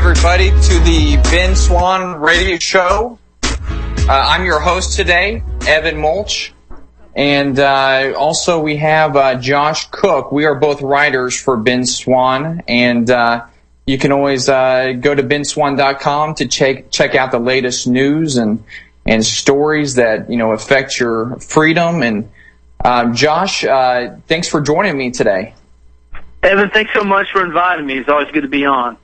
everybody, to the Ben Swann radio show. I'm your host today, Evan Mulch, and also we have Josh Cook. We are both writers for Ben Swann, and you can always go to benswann.com to check out the latest news and stories that affect your freedom. And Josh, thanks for joining me today. Evan, thanks so much for inviting me. It's always good to be on.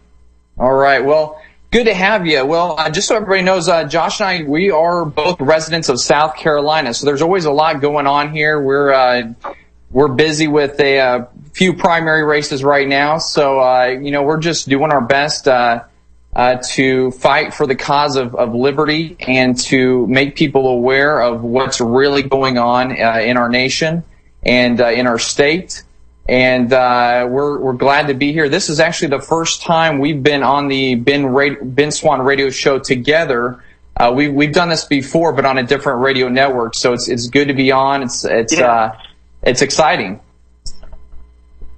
All right. Well, good to have you. Well, just so everybody knows, Josh and I, we are both residents of South Carolina, so there's always a lot going on here. We're busy with a few primary races right now, so we're just doing our best to fight for the cause of liberty and to make people aware of what's really going on in our nation and in our state. And we're glad to be here. This is actually the first time we've been on the Ben Swann radio show together. We've done this before, but on a different radio network. So it's good to be on. It's exciting.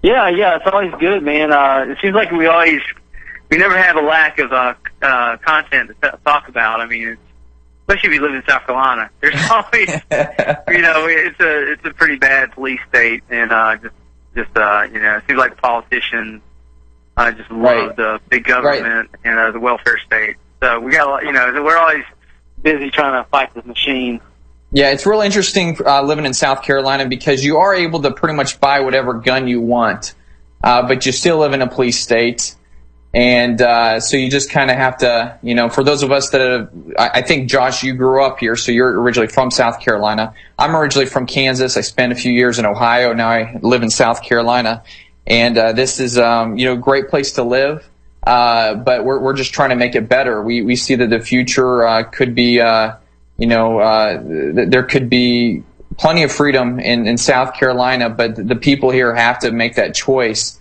Yeah, it's always good, man. It seems like we never have a lack of content to talk about. I mean, especially if you live in South Carolina, there's always it's a pretty bad police state, and it seems like the politicians just love the big government and the welfare state. So we got we're always busy trying to fight this machine. Yeah, it's real interesting living in South Carolina because you are able to pretty much buy whatever gun you want, but you still live in a police state. And so you just kind of have to, for those of us that I think, Josh, you grew up here, so you're originally from South Carolina. I'm originally from Kansas. I spent a few years in Ohio. Now I live in South Carolina. And this is, a great place to live. But we're just trying to make it better. We see that the future could be, there could be plenty of freedom in South Carolina, but the people here have to make that choice.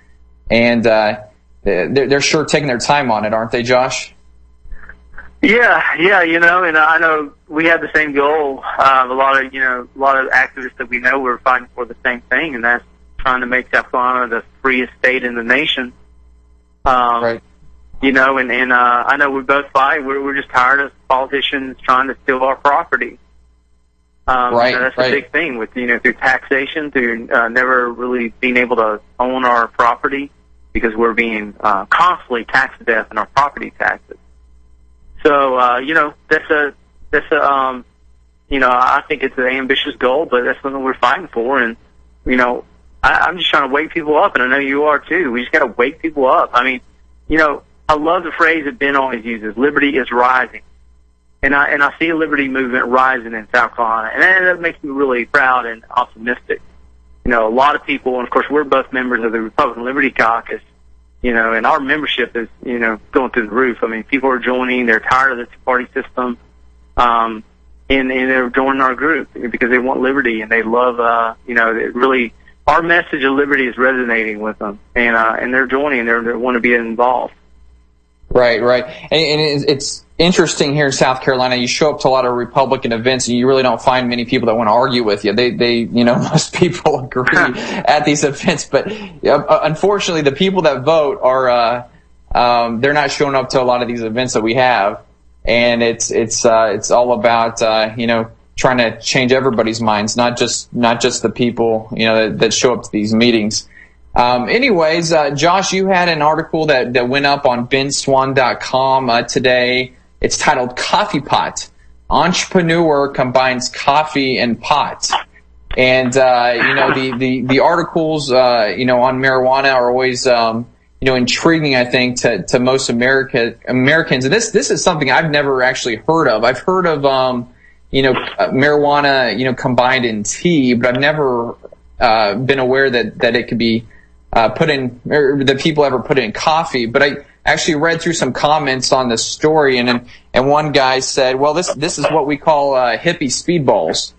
And they're sure taking their time on it, aren't they, Josh? Yeah, and I know we have the same goal. A lot of activists that we know we're fighting for the same thing, and that's trying to make South Carolina the freest state in the nation. Right. And I know we both fight. We're just tired of politicians trying to steal our property. That's the big thing with through taxation, through never really being able to own our property, because we're being constantly taxed to death in our property taxes. So I think it's an ambitious goal, but that's something we're fighting for. And I'm just trying to wake people up, and I know you are too. We just got to wake people up. I mean, I love the phrase that Ben always uses: "Liberty is rising," and I see a liberty movement rising in South Carolina, and that makes me really proud and optimistic. A lot of people, and of course we're both members of the Republican Liberty Caucus, and our membership is, going through the roof. I mean, people are joining, they're tired of the two-party system, and they're joining our group because they want liberty, and they love, really, our message of liberty is resonating with them, and they're joining, they want to be involved. Right. And it's interesting here in South Carolina. You show up to a lot of Republican events, and you really don't find many people that want to argue with you. They most people agree at these events, but unfortunately, the people that vote are they're not showing up to a lot of these events that we have, and it's all about trying to change everybody's minds, not just the people that show up to these meetings. Anyways, Josh, you had an article that went up on benswann.com today. It's titled "Coffee Pot: Entrepreneur Combines Coffee and Pot." And the articles on marijuana are always intriguing, I think, to most Americans. And this is something I've never actually heard of. I've heard of marijuana combined in tea, but I've never been aware that it could be put in, or that people ever put it in coffee. But I actually read through some comments on this story, and one guy said, well, this is what we call hippie speedballs.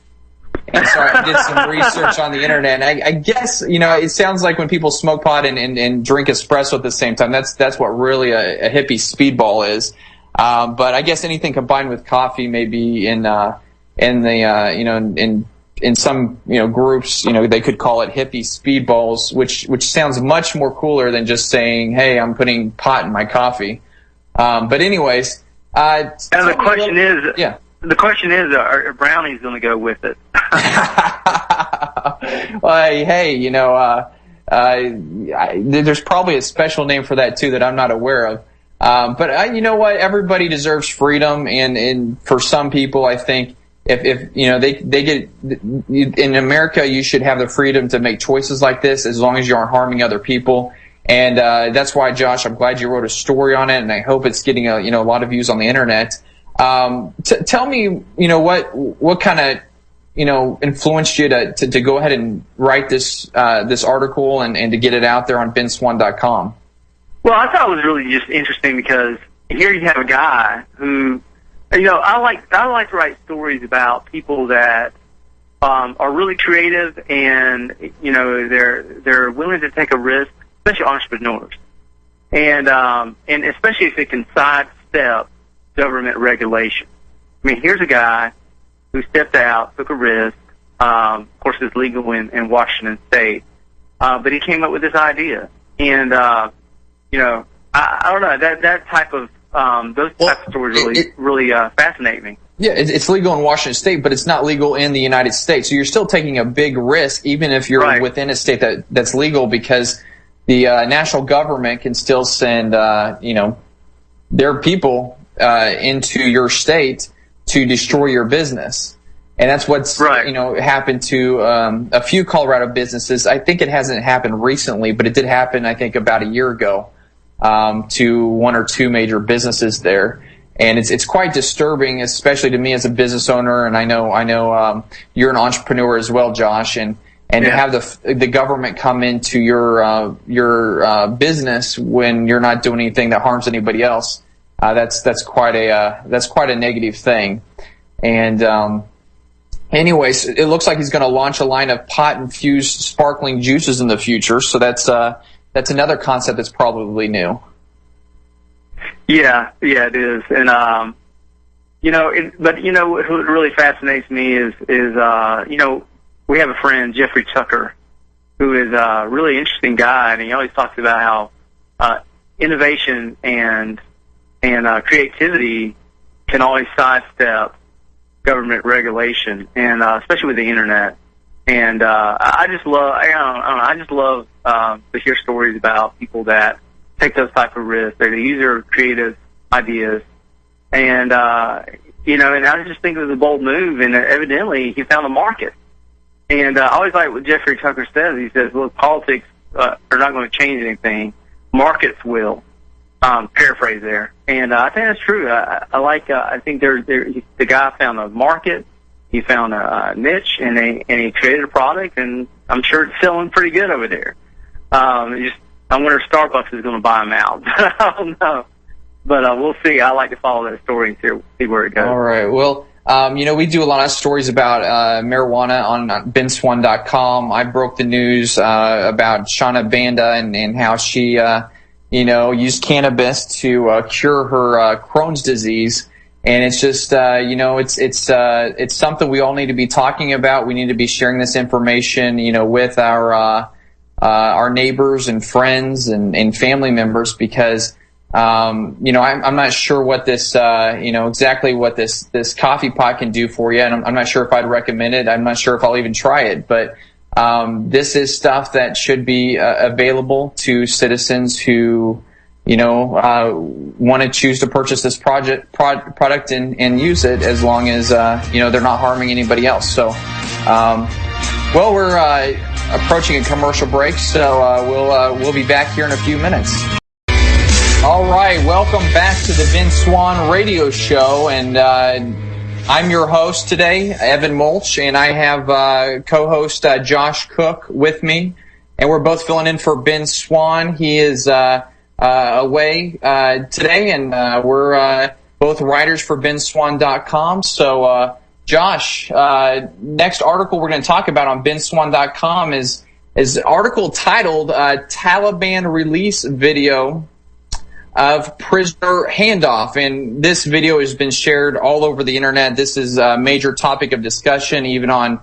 And so I did some research on the internet, and I guess, it sounds like when people smoke pot and drink espresso at the same time, that's what really a hippie speedball is. But I guess anything combined with coffee may be in some groups, they could call it hippie speedballs, which sounds much more cooler than just saying, hey, I'm putting pot in my coffee. But anyways, and the question is, are brownies going to go with it? Well, hey, you know, there's probably a special name for that too that I'm not aware of. But you know what? Everybody deserves freedom, and for some people, I think if you know they get in America, you should have the freedom to make choices like this as long as you aren't harming other people. And that's why, Josh, I'm glad you wrote a story on it, and I hope it's getting a lot of views on the internet. Tell me, you know, what kind of influenced you to go ahead and write this article and to get it out there on BenSwann.com? Well, I thought it was really just interesting because here you have a guy who, I like to write stories about people that are really creative and they're willing to take a risk, especially entrepreneurs, and especially if it can sidestep government regulation. I mean, here's a guy who stepped out, took a risk. Of course, it's legal in Washington State, but he came up with this idea, and I don't know, that type of those types of stories really fascinate me. Yeah, it's legal in Washington State, but it's not legal in the United States. So you're still taking a big risk, even if you're within a state that's legal, because the national government can still send their people into your state to destroy your business. And that's what's happened to a few Colorado businesses. I think it hasn't happened recently, but it did happen, I think, about a year ago to one or two major businesses there. And it's quite disturbing, especially to me as a business owner. And I know you're an entrepreneur as well, Josh. And to have the government come into your business when you're not doing anything that harms anybody else, that's quite a negative thing. And anyways, it looks like he's going to launch a line of pot-infused sparkling juices in the future. So that's another concept that's probably new. Yeah, it is. And what really fascinates me is we have a friend, Jeffrey Tucker, who is a really interesting guy, and he always talks about how innovation and creativity can always sidestep government regulation, and especially with the internet. And I just love to hear stories about people that take those type of risks. They use their creative ideas, and and I just think it was a bold move. And evidently, he found a market. And I always like what Jeffrey Tucker says. He says, "Look, politics are not going to change anything. Markets will." Paraphrase there, and I think that's true. I think the guy found a market. He found a niche, and he created a product, and I'm sure it's selling pretty good over there. I wonder if Starbucks is going to buy him out. I don't know, but we'll see. I like to follow that story and see where it goes. All right. Well, we do a lot of stories about marijuana on BenSwann.com. I broke the news about Shauna Banda and how she used cannabis to cure her Crohn's disease. And it's just, it's something we all need to be talking about. We need to be sharing this information, with our neighbors and friends and family members, because, I'm not sure what this, exactly what this coffee pot can do for you. And I'm not sure if I'd recommend it. I'm not sure if I'll even try it, but, this is stuff that should be available to citizens who, want to choose to purchase this product and use it, as long as they're not harming anybody else. So, we're approaching a commercial break, so we'll be back here in a few minutes. All right, welcome back to the Ben Swann Radio Show, and I'm your host today, Evan Mulch, and I have co-host Josh Cook with me, and we're both filling in for Ben Swann. He is away today, and we're both writers for BenSwann.com. So, Josh, next article we're going to talk about on BenSwann.com is an article titled "Taliban Release Video of Prisoner Handoff," and this video has been shared all over the internet. This is a major topic of discussion, even on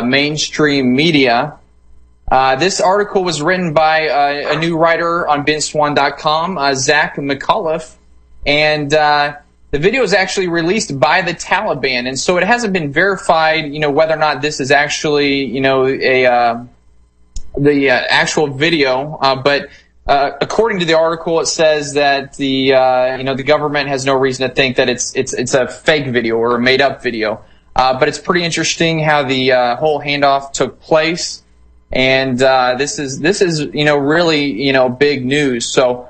mainstream media. This article was written by a new writer on BenSwann.com, Zach McAuliffe, and the video is actually released by the Taliban, and so it hasn't been verified, whether or not this is actually, the actual video. But according to the article, it says that the government has no reason to think that it's a fake video or a made up video. But it's pretty interesting how the whole handoff took place, and this is really big news. So,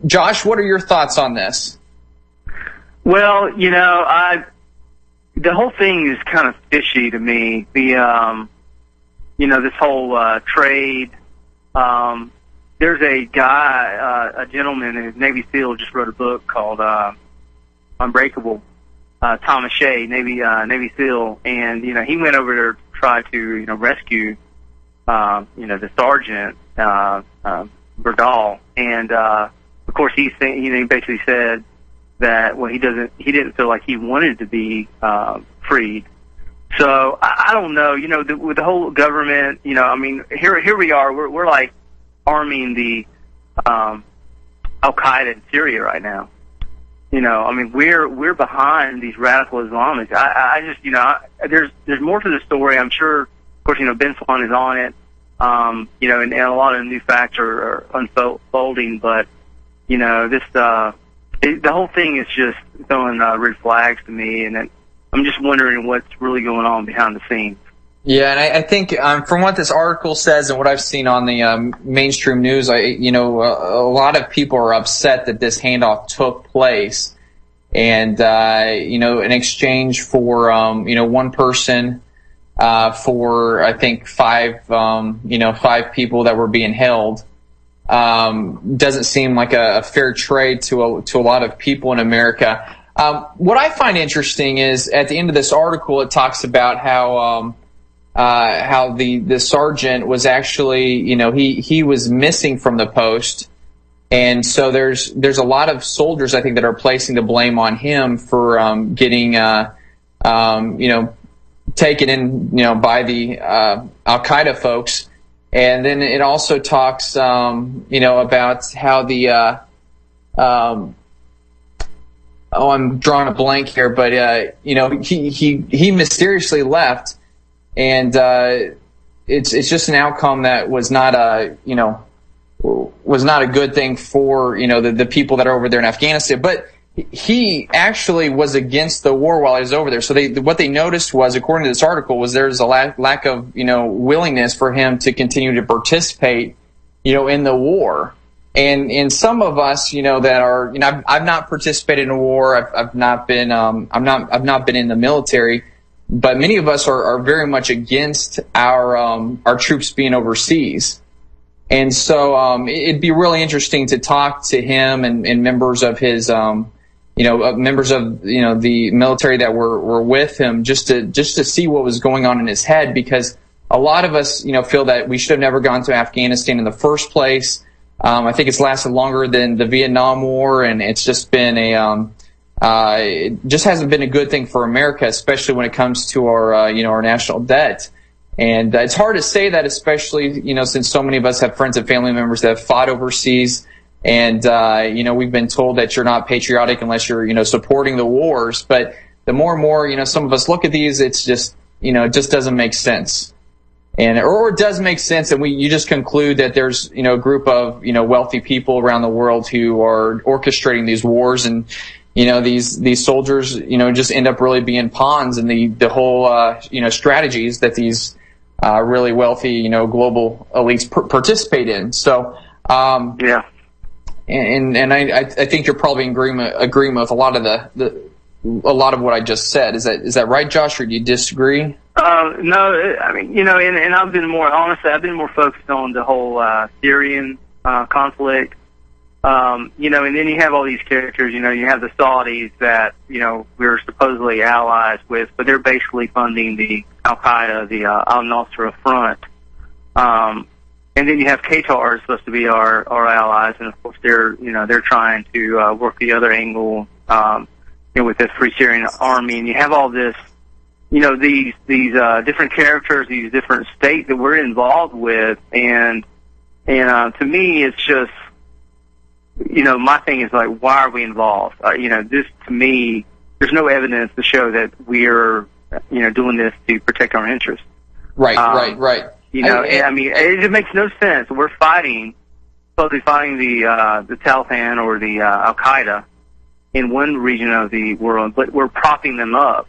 Josh, what are your thoughts on this? Well, the whole thing is kind of fishy to me. This whole trade. There's a guy, a gentleman, a Navy SEAL, just wrote a book called Unbreakable. Thomas Shea, Navy SEAL, and he went over there to try to rescue the sergeant Berdal, and of course he basically said that he didn't feel like he wanted to be freed. So I don't know, with the whole government, here we are, we're like arming the Al Qaeda in Syria right now. We're behind these radical Islamists. I just, there's more to the story. I'm sure, of course, Ben Swann is on it. And a lot of new facts are unfolding, but, the whole thing is just throwing red flags to me, and I'm just wondering what's really going on behind the scenes. Yeah, and I think from what this article says and what I've seen on the mainstream news, a lot of people are upset that this handoff took place, and in exchange for one person for I think five people that were being held, doesn't seem like a fair trade to a lot of people in America. What I find interesting is at the end of this article, it talks about how the sergeant was actually, he was missing from the post, and so there's a lot of soldiers, I think, that are placing the blame on him for getting taken in by the Al Qaeda folks. And then it also talks about how the I'm drawing a blank here, but he mysteriously left. And it's just an outcome that was not a good thing for the people that are over there in Afghanistan. But he actually was against the war while he was over there. So what they noticed was, according to this article, was there's a lack of willingness for him to continue to participate in the war. And some of us that are I've not participated in a war. I've not been in the military. But many of us are very much against our troops being overseas, and so it'd be really interesting to talk to him and members of his members of the military that were with him, just to see what was going on in his head, because a lot of us feel that we should have never gone to Afghanistan in the first place. I think it's lasted longer than the Vietnam War, and it's just been it just hasn't been a good thing for America, especially when it comes to our national debt. And it's hard to say that, especially since so many of us have friends and family members that have fought overseas, and we've been told that you're not patriotic unless you're supporting the wars. But the more and more some of us look at these, it's just it just doesn't make sense. Or it does make sense, and you just conclude that there's a group of wealthy people around the world who are orchestrating these wars, and these soldiers, just end up really being pawns in the whole, strategies that these really wealthy, global elites participate in. So, yeah. And I think you're probably in agreement with a lot of a lot of what I just said. Is that right, Josh, or do you disagree? No, I mean, and I've been more focused on the whole Syrian conflict. And then you have all these characters, you have the Saudis that, we're supposedly allies with, but they're basically funding the Al-Qaeda, the Al-Nusra Front. And then you have Qatar is supposed to be our allies, and of course they're trying to work the other angle, with the Free Syrian Army, and you have all this, these different characters, these different states that we're involved with, and to me it's just, my thing is like, why are we involved? This to me, there's no evidence to show that we're, doing this to protect our interests. Right. It just makes no sense. We're supposedly fighting the Taliban or the Al Qaeda in one region of the world, but we're propping them up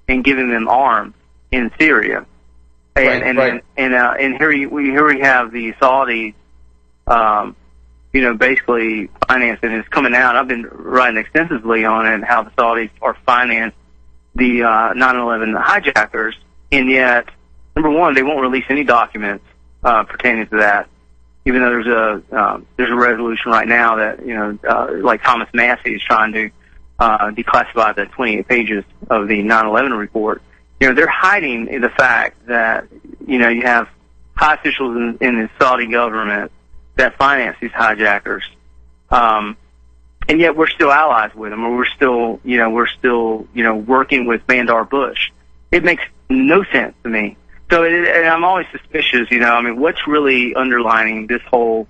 and giving them arms in Syria. And here we have the Saudis, basically financing. It's coming out. I've been writing extensively on it, how the Saudis are financed the 9/11 hijackers, and yet, number one, they won't release any documents pertaining to that. Even though there's a resolution right now that like Thomas Massey is trying to declassify the 28 pages of the 9/11 report. They're hiding the fact that you have high officials in the Saudi government that finance these hijackers, and yet we're still allies with them, or we're still working with Bandar Bush. It makes no sense to me. So and I'm always suspicious, what's really underlining this whole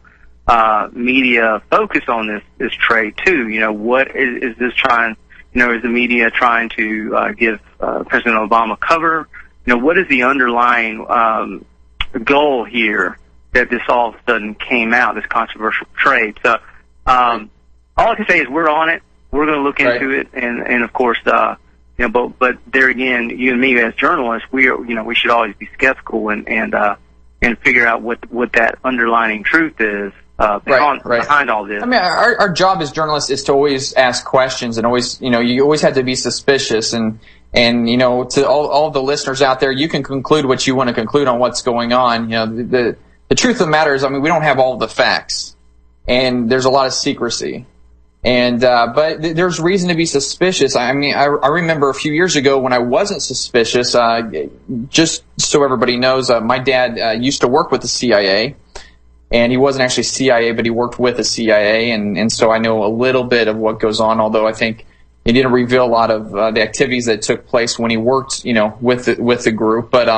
media focus on this trade too? What is this trying? Is the media trying to give President Obama cover? What is the underlying goal here that this all of a sudden came out, this controversial trade? So all I can say is we're on it. We're going to look into it, and of course, but there again, you and me as journalists, we should always be skeptical and figure out what that underlying truth is behind all this. I mean, our job as journalists is to always ask questions and always, you always have to be suspicious and to all the listeners out there, you can conclude what you want to conclude on what's going on. The truth of the matter is, we don't have all of the facts, and there's a lot of secrecy. And but there's reason to be suspicious. I remember a few years ago when I wasn't suspicious. Just so everybody knows, my dad used to work with the CIA, and he wasn't actually CIA, but he worked with the CIA, and so I know a little bit of what goes on. Although I think he didn't reveal a lot of the activities that took place when he worked, with the group. But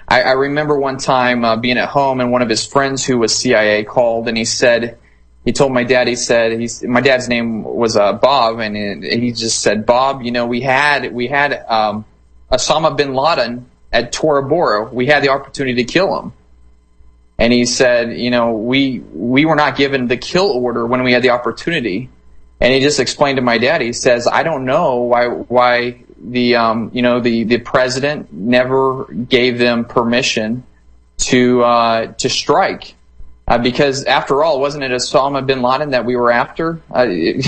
I remember one time being at home, and one of his friends who was CIA called, and he told my dad, my dad's name was Bob, and he just said, Bob, we had Osama bin Laden at Tora Bora. We had the opportunity to kill him. And he said, we were not given the kill order when we had the opportunity. And he just explained to my dad, he says, I don't know why the president never gave them permission to strike. Because after all, wasn't it Osama bin Laden that we were after? I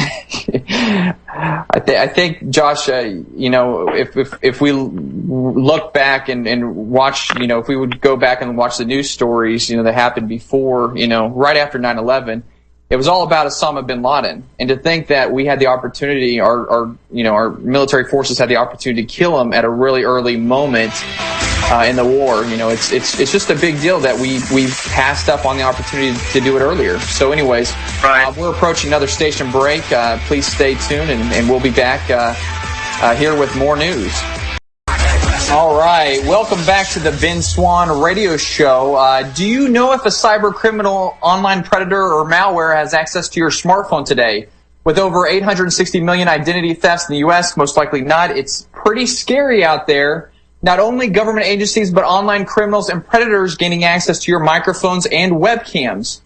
think, Josh, if we look back and watch, if we would go back and watch the news stories, that happened before, right after 9/11, it was all about Osama bin Laden. And to think that we had the opportunity, our military forces had the opportunity to kill him at a really early moment in the war, it's just a big deal that we've passed up on the opportunity to do it earlier. So anyways, we're approaching another station break. Please stay tuned, and we'll be back here with more news. All right, welcome back to the Ben Swann radio show. Do you know if a cyber criminal, online predator, or malware has access to your smartphone today? With over 860 million identity thefts in the U.S., most likely not. It's pretty scary out there. Not only government agencies, but online criminals and predators gaining access to your microphones and webcams.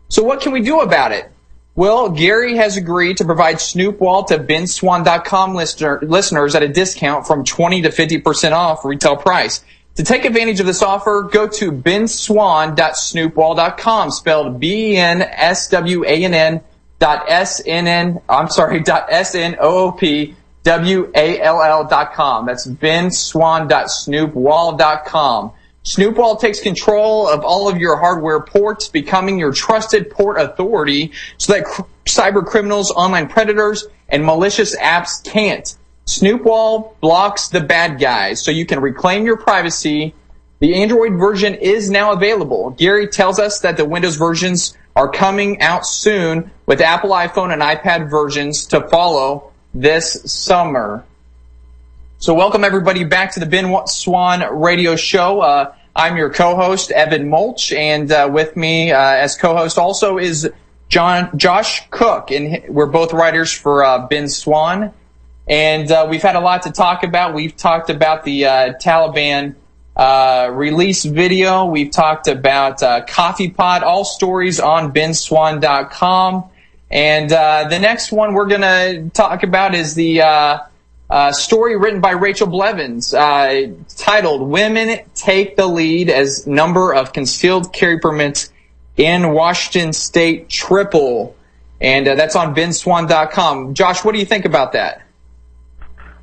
So what can we do about it? Well, Gary has agreed to provide SnoopWall to BenSwann.com listeners at a discount from 20 to 50% off retail price. To take advantage of this offer, go to benswann.snoopwall.com, spelled BenSnoopWall.com. That's benswann.snoopwall.com. SnoopWall takes control of all of your hardware ports, becoming your trusted port authority so that cyber criminals, online predators, and malicious apps can't. SnoopWall blocks the bad guys so you can reclaim your privacy. The Android version is now available. Gary tells us that the Windows versions are coming out soon, with Apple iPhone and iPad versions to follow this summer. So welcome everybody back to the Ben Swann radio show. I'm your co-host, Evan Mulch, and with me as co-host also is Josh Cook, and we're both writers for Ben Swann. And we've had a lot to talk about. We've talked about the Taliban release video. We've talked about Coffee Pot, all stories on benswann.com. And the next one we're going to talk about is the story written by Rachel Blevins, titled "Women Take the Lead as Number of Concealed Carry Permits in Washington State Triple." And that's on benswann.com. Josh, what do you think about that?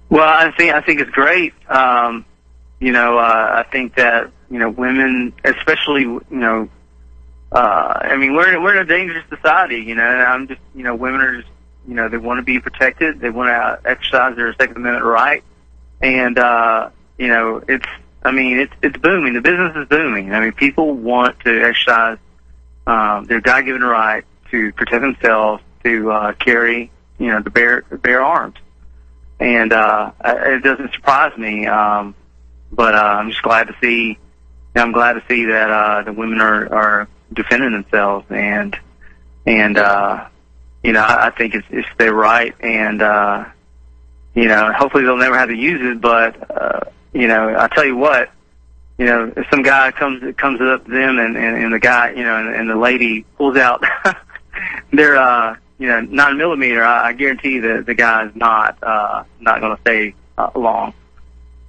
Well, I think it's great. I think that, women, especially, we're in a dangerous society, and I'm just, women are just, they want to be protected. They want to exercise their Second Amendment right. And, it's booming. The business is booming. People want to exercise, their God-given right to protect themselves, to, carry, the bear arms. And it doesn't surprise me, but I'm just glad to see. I'm glad to see that the women are defending themselves, and I think it's their right, and hopefully they'll never have to use it. But I tell you what, if some guy comes up to them and the guy, and the lady pulls out their 9mm, I guarantee that the guy's not going to stay long.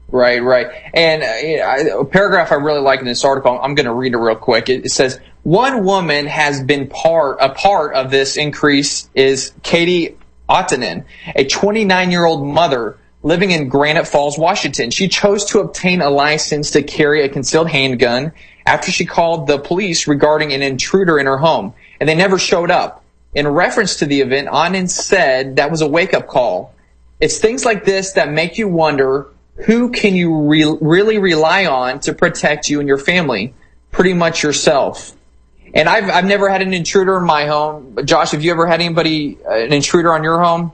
Right. And a paragraph I really like in this article, I'm going to read it real quick. It says, one woman has been a part of this increase is Katie Ottanen, a 29-year-old mother living in Granite Falls, Washington. She chose to obtain a license to carry a concealed handgun after she called the police regarding an intruder in her home, and they never showed up. In reference to the event, Ottanen said that was a wake-up call. It's things like this that make you wonder, who can you really rely on to protect you and your family? Pretty much yourself. And I've never had an intruder in my home. Josh, have you ever had an intruder on your home?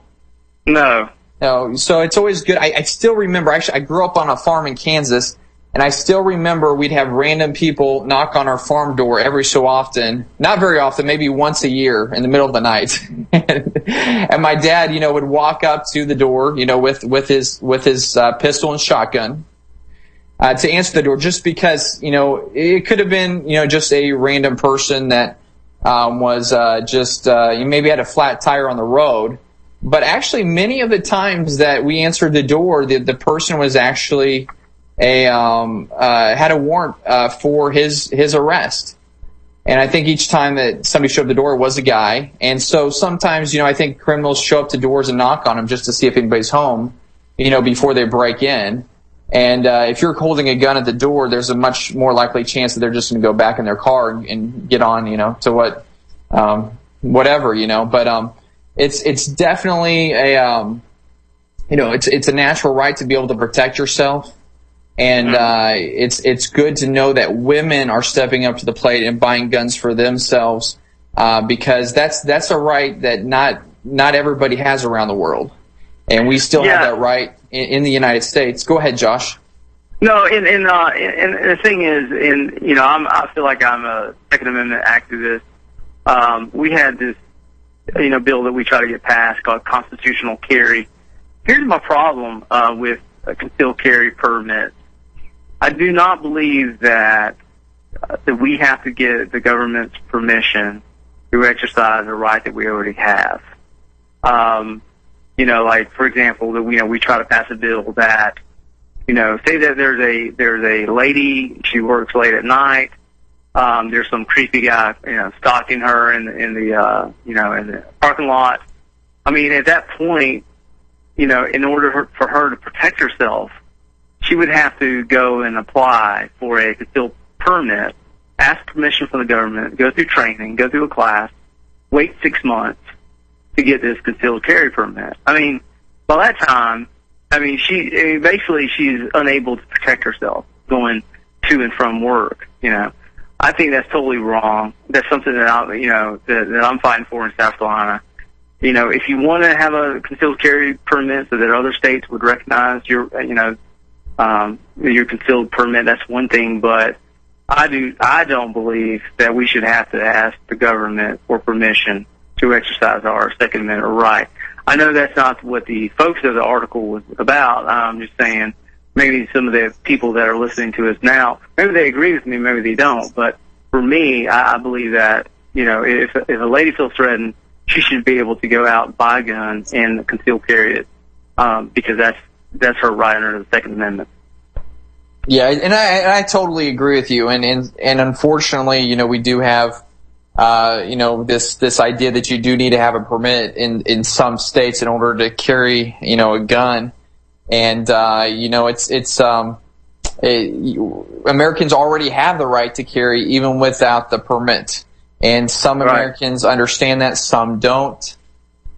No. No. So it's always good. I still remember, actually, I grew up on a farm in Kansas, and I still remember we'd have random people knock on our farm door every so often. Not very often, maybe once a year in the middle of the night. And my dad, would walk up to the door, with his pistol and shotgun, to answer the door, just because, it could have been, just a random person that, was, maybe had a flat tire on the road. But actually, many of the times that we answered the door, the person was actually had a warrant for his arrest. And I think each time that somebody showed up the door, it was a guy. And so sometimes, I think criminals show up to doors and knock on them just to see if anybody's home, before they break in. And if you're holding a gun at the door, there's a much more likely chance that they're just going to go back in their car and get on, to whatever. But it's definitely it's a natural right to be able to protect yourself. And it's good to know that women are stepping up to the plate and buying guns for themselves, because that's a right that not everybody has around the world, and we still have that right in the United States. Go ahead, Josh. No, and the thing is, I feel like I'm a Second Amendment activist. We had this bill that we try to get passed called constitutional carry. Here's my problem with a concealed carry permit. I do not believe that we have to get the government's permission to exercise a right that we already have. Like, for example, that we try to pass a bill that, say that there's a lady, she works late at night. There's some creepy guy, stalking her in the parking lot. At that point, in order for her to protect herself, she would have to go and apply for a concealed permit, ask permission from the government, go through training, go through a class, wait 6 months to get this concealed carry permit. By that time, she's unable to protect herself going to and from work. I think that's totally wrong. That's something that I'm fighting for in South Carolina. If you want to have a concealed carry permit so that other states would recognize your concealed permit, that's one thing, but I don't believe that we should have to ask the government for permission to exercise our Second Amendment right. I know that's not what the focus of the article was about. I'm just saying maybe some of the people that are listening to us now, maybe they agree with me, maybe they don't. But for me, I believe that, if a lady feels threatened, she should be able to go out and buy a gun and conceal carry it, because that's her right under the Second Amendment. Yeah, and I totally agree with you. And unfortunately, we do have, this idea that you do need to have a permit in some states in order to carry, a gun. And, Americans already have the right to carry even without the permit. And some Americans understand that, some don't.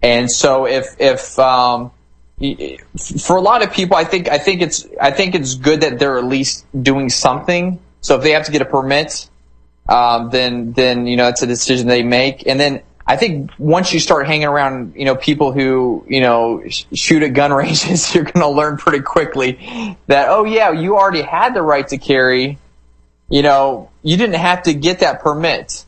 And so for a lot of people, I think it's good that they're at least doing something. So if they have to get a permit, then it's a decision they make. And then I think once you start hanging around, people who, shoot at gun ranges, you're going to learn pretty quickly that, oh yeah, you already had the right to carry. You didn't have to get that permit.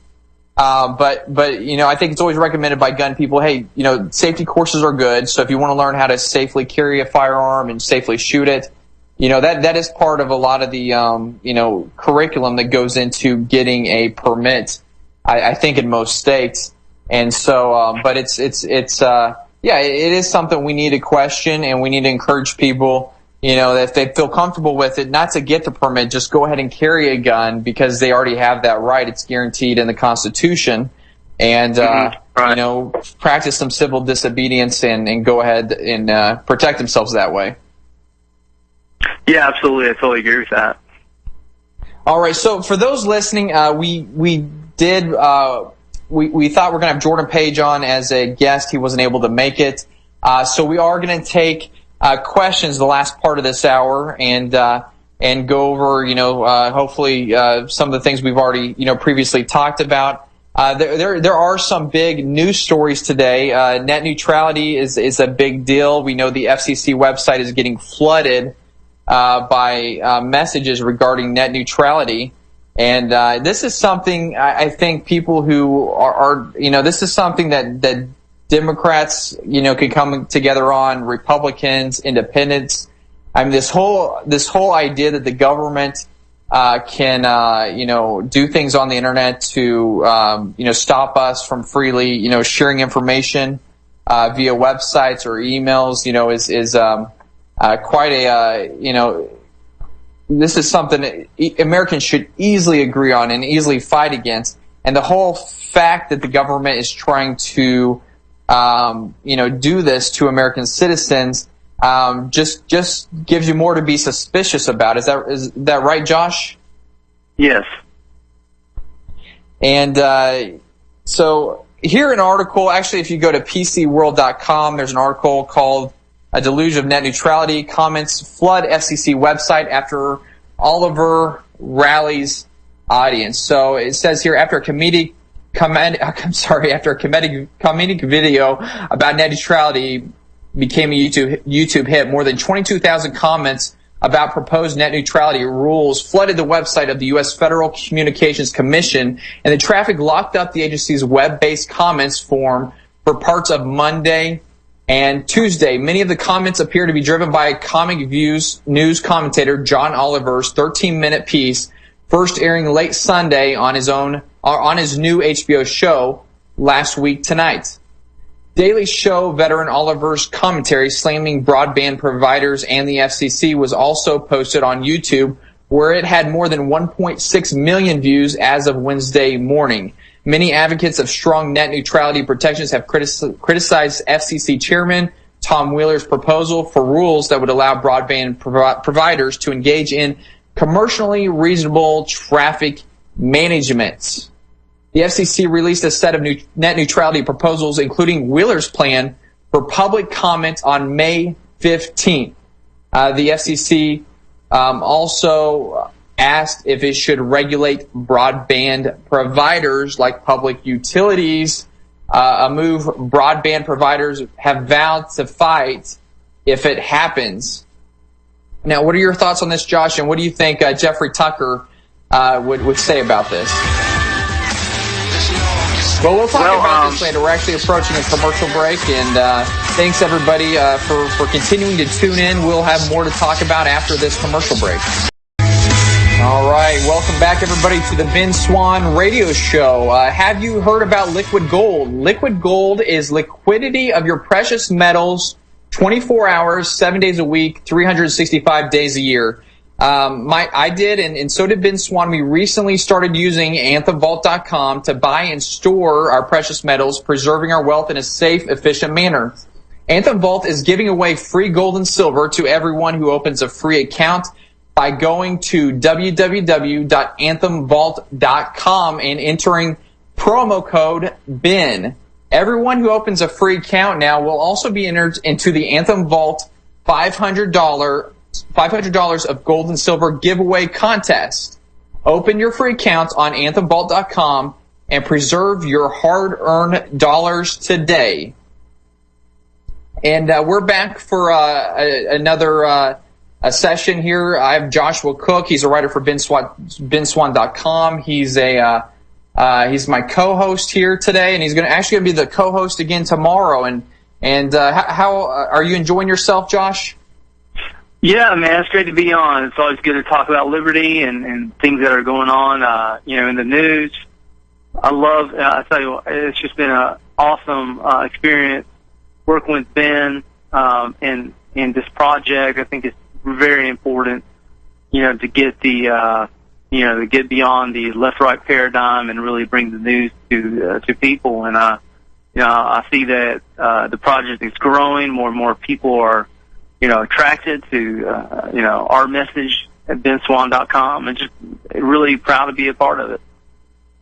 But I think it's always recommended by gun people, hey, safety courses are good. So if you want to learn how to safely carry a firearm and safely shoot it, that is part of a lot of the, curriculum that goes into getting a permit, I think in most states. And so, but it is something we need to question, and we need to encourage people, that if they feel comfortable with it, not to get the permit, just go ahead and carry a gun because they already have that right. It's guaranteed in the Constitution. And, practice some civil disobedience and go ahead and protect themselves that way. Yeah, absolutely. I totally agree with that. All right. So for those listening, we thought we're going to have Jordan Page on as a guest. He wasn't able to make it. So we are going to take questions the last part of this hour and go over, hopefully some of the things we've already, previously talked about. There are some big news stories today. Net neutrality is a big deal. We know the FCC website is getting flooded by messages regarding net neutrality. And this is something I think people who are this is something that Democrats, can come together on, Republicans, independents. I mean, this whole idea that the government can do things on the internet to stop us from freely sharing information via websites or emails is quite a this is something that Americans should easily agree on and easily fight against. And the whole fact that the government is trying to do this to American citizens just gives you more to be suspicious about. Is that right, Josh? Yes. And so here an article, actually if you go to PCWorld.com, there's an article called "A Deluge of Net Neutrality. Comments Flood FCC Website After Oliver Rallies Audience." So it says here, after a comedic video about net neutrality became a YouTube hit, more than 22,000 comments about proposed net neutrality rules flooded the website of the U.S. Federal Communications Commission, and the traffic locked up the agency's web-based comments form for parts of Monday and Tuesday. Many of the comments appear to be driven by Comic Views news commentator John Oliver's 13-minute piece, first airing late Sunday on his new HBO show Last Week Tonight. Daily Show veteran Oliver's commentary slamming broadband providers and the FCC was also posted on YouTube, where it had more than 1.6 million views as of Wednesday morning. Many advocates of strong net neutrality protections have criticized FCC Chairman Tom Wheeler's proposal for rules that would allow broadband providers to engage in commercially reasonable traffic management. The FCC released a set of net neutrality proposals, including Wheeler's plan, for public comment on May 15th. The FCC also asked if it should regulate broadband providers like public utilities, a move broadband providers have vowed to fight if it happens. Now, what are your thoughts on this, Josh, and what do you think Jeffrey Tucker would say about this? Well, we'll talk about this later. We're actually approaching a commercial break, and thanks, everybody, for continuing to tune in. We'll have more to talk about after this commercial break. All right, welcome back, everybody, to the Ben Swann radio show. Have you heard about liquid gold? Liquid gold is liquidity of your precious metals 24 hours, 7 days a week, 365 days a year. I did, and so did Ben Swann. We recently started using AnthemVault.com to buy and store our precious metals, preserving our wealth in a safe, efficient manner. Anthem Vault is giving away free gold and silver to everyone who opens a free account by going to www.anthemvault.com and entering promo code BEN. Everyone who opens a free account now will also be entered into the Anthem Vault $500 of gold and silver giveaway contest. Open your free account on AnthemVault.com and preserve your hard-earned dollars today. And we're back for another a session here. I have Joshua Cook. He's a writer for BenSwann.com. He's my co-host here today, and he's actually going to be the co-host again tomorrow. And how are you enjoying yourself, Josh? Yeah, man, it's great to be on. It's always good to talk about liberty and things that are going on, in the news. I tell you what, it's just been an awesome experience working with Ben in this project. I think it's very important, to get to get beyond the left-right paradigm and really bring the news to people. And I see that the project is growing. More and more people are, attracted to our message at BenSwann.com, and just really proud to be a part of it.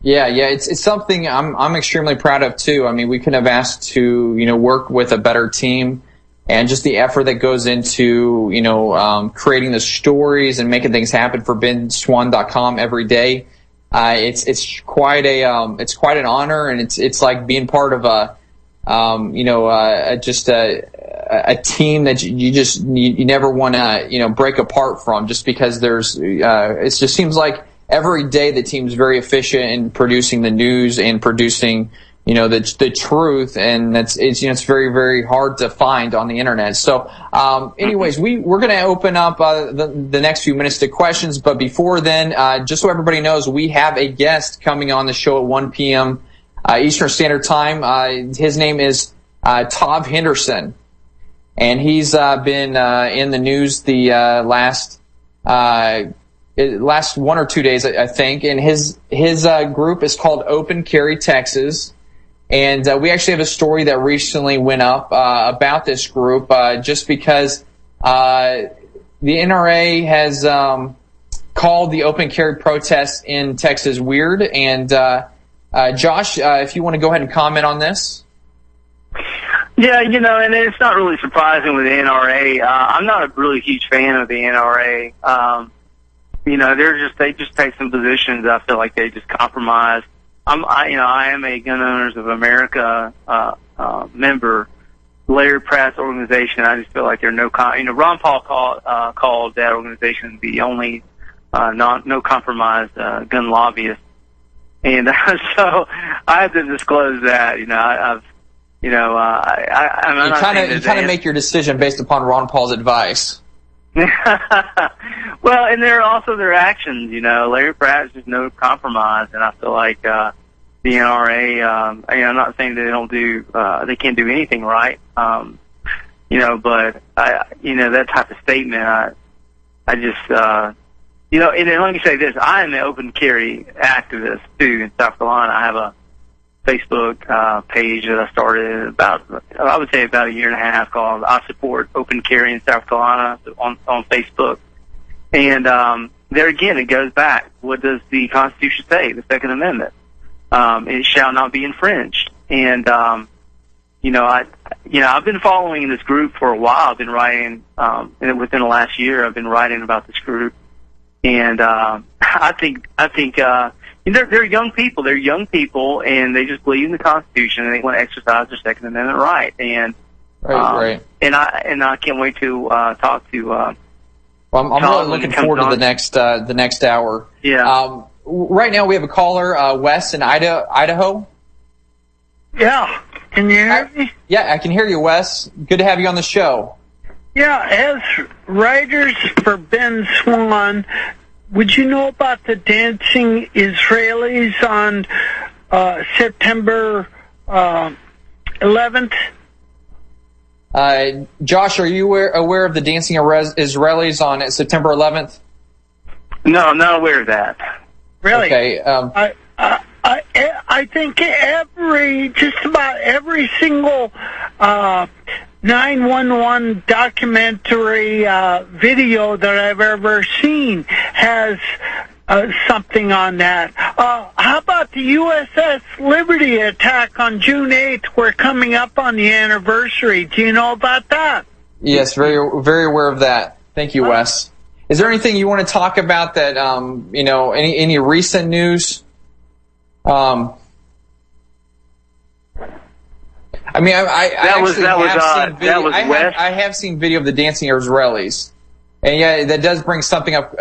Yeah, it's something I'm extremely proud of too. I mean, we couldn't have asked to work with a better team. And just the effort that goes into, creating the stories and making things happen for BenSwann.com every day. It's quite an honor, and it's like being part of a team that you never want to, break apart from, just because it just seems like every day the team's very efficient in producing the news and producing the truth, and it's very, very hard to find on the internet. So, anyways, we're going to open up the next few minutes to questions, but before then, just so everybody knows, we have a guest coming on the show at 1 p.m. Eastern Standard Time. His name is Tav Henderson, and he's been in the news the last 1 or 2 days, I think, and his group is called Open Carry Texas. And we actually have a story that recently went up about this group, just because the NRA has called the open carry protests in Texas weird. And Josh, if you want to go ahead and comment on this. Yeah, and it's not really surprising with the NRA. I'm not a really huge fan of the NRA. They just take some positions. I feel like they just compromise. I am a Gun Owners of America member, Larry Pratt's organization. I just feel like there are Ron Paul called that organization the only no compromise gun lobbyist, and so I have to disclose that. You kind of make your decision based upon Ron Paul's advice. Well, and there are also their actions. Larry Pratt is just no compromise, and I feel like the NRA. I'm not saying that they can't do anything right. But that type of statement, I just, and then let me say this: I am an open carry activist too in South Carolina. I have a Facebook page that I started about a year and a half, called "I Support Open Carry in South Carolina" on Facebook. And there again, it goes back. What does the Constitution say? The Second Amendment. It shall not be infringed. And I've been following this group for a while. I've been writing, and within the last year, I've been writing about this group. And I think they're young people. They're young people, and they just believe in the Constitution, and they want to exercise their Second Amendment right. And right. And I can't wait to talk to. Well, I'm really looking forward to the next hour. Yeah. right now we have a caller, Wes in Idaho. Yeah. Can you hear me? Yeah, I can hear you, Wes. Good to have you on the show. Yeah, as writers for Ben Swann, would you know about the dancing Israelis on September 11th? Josh, are you aware of the dancing Israelis on September 11th? No, I'm not aware of that. Really? Okay. I think just about every single 911 documentary video that I've ever seen has something on that. How about the USS Liberty attack on June 8th? We're coming up on the anniversary. Do you know about that? Yes, very, very aware of that. Thank you, Wes. Is there anything you want to talk about that, any recent news? I mean, I have seen video of the dancing Israelis, and yeah, that does bring something up,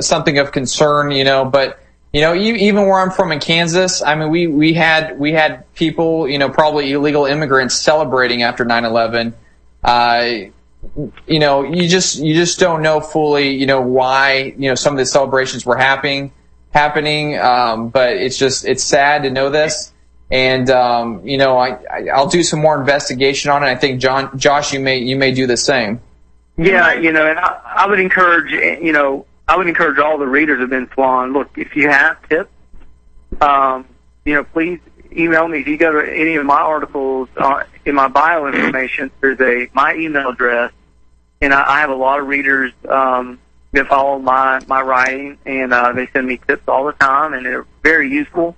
something of concern, but even where I'm from in Kansas, I mean, we had people, probably illegal immigrants celebrating after 9/11. You just don't know fully, why, some of the celebrations were happening, but it's sad to know this. And, I'll do some more investigation on it. I think Josh, you may do the same. Yeah, and I would encourage, all the readers of Ben Swann. Look, if you have tips, please email me. If you go to any of my articles in my bio information, there's my email address, and I have a lot of readers that follow my writing, and they send me tips all the time, and they're very useful.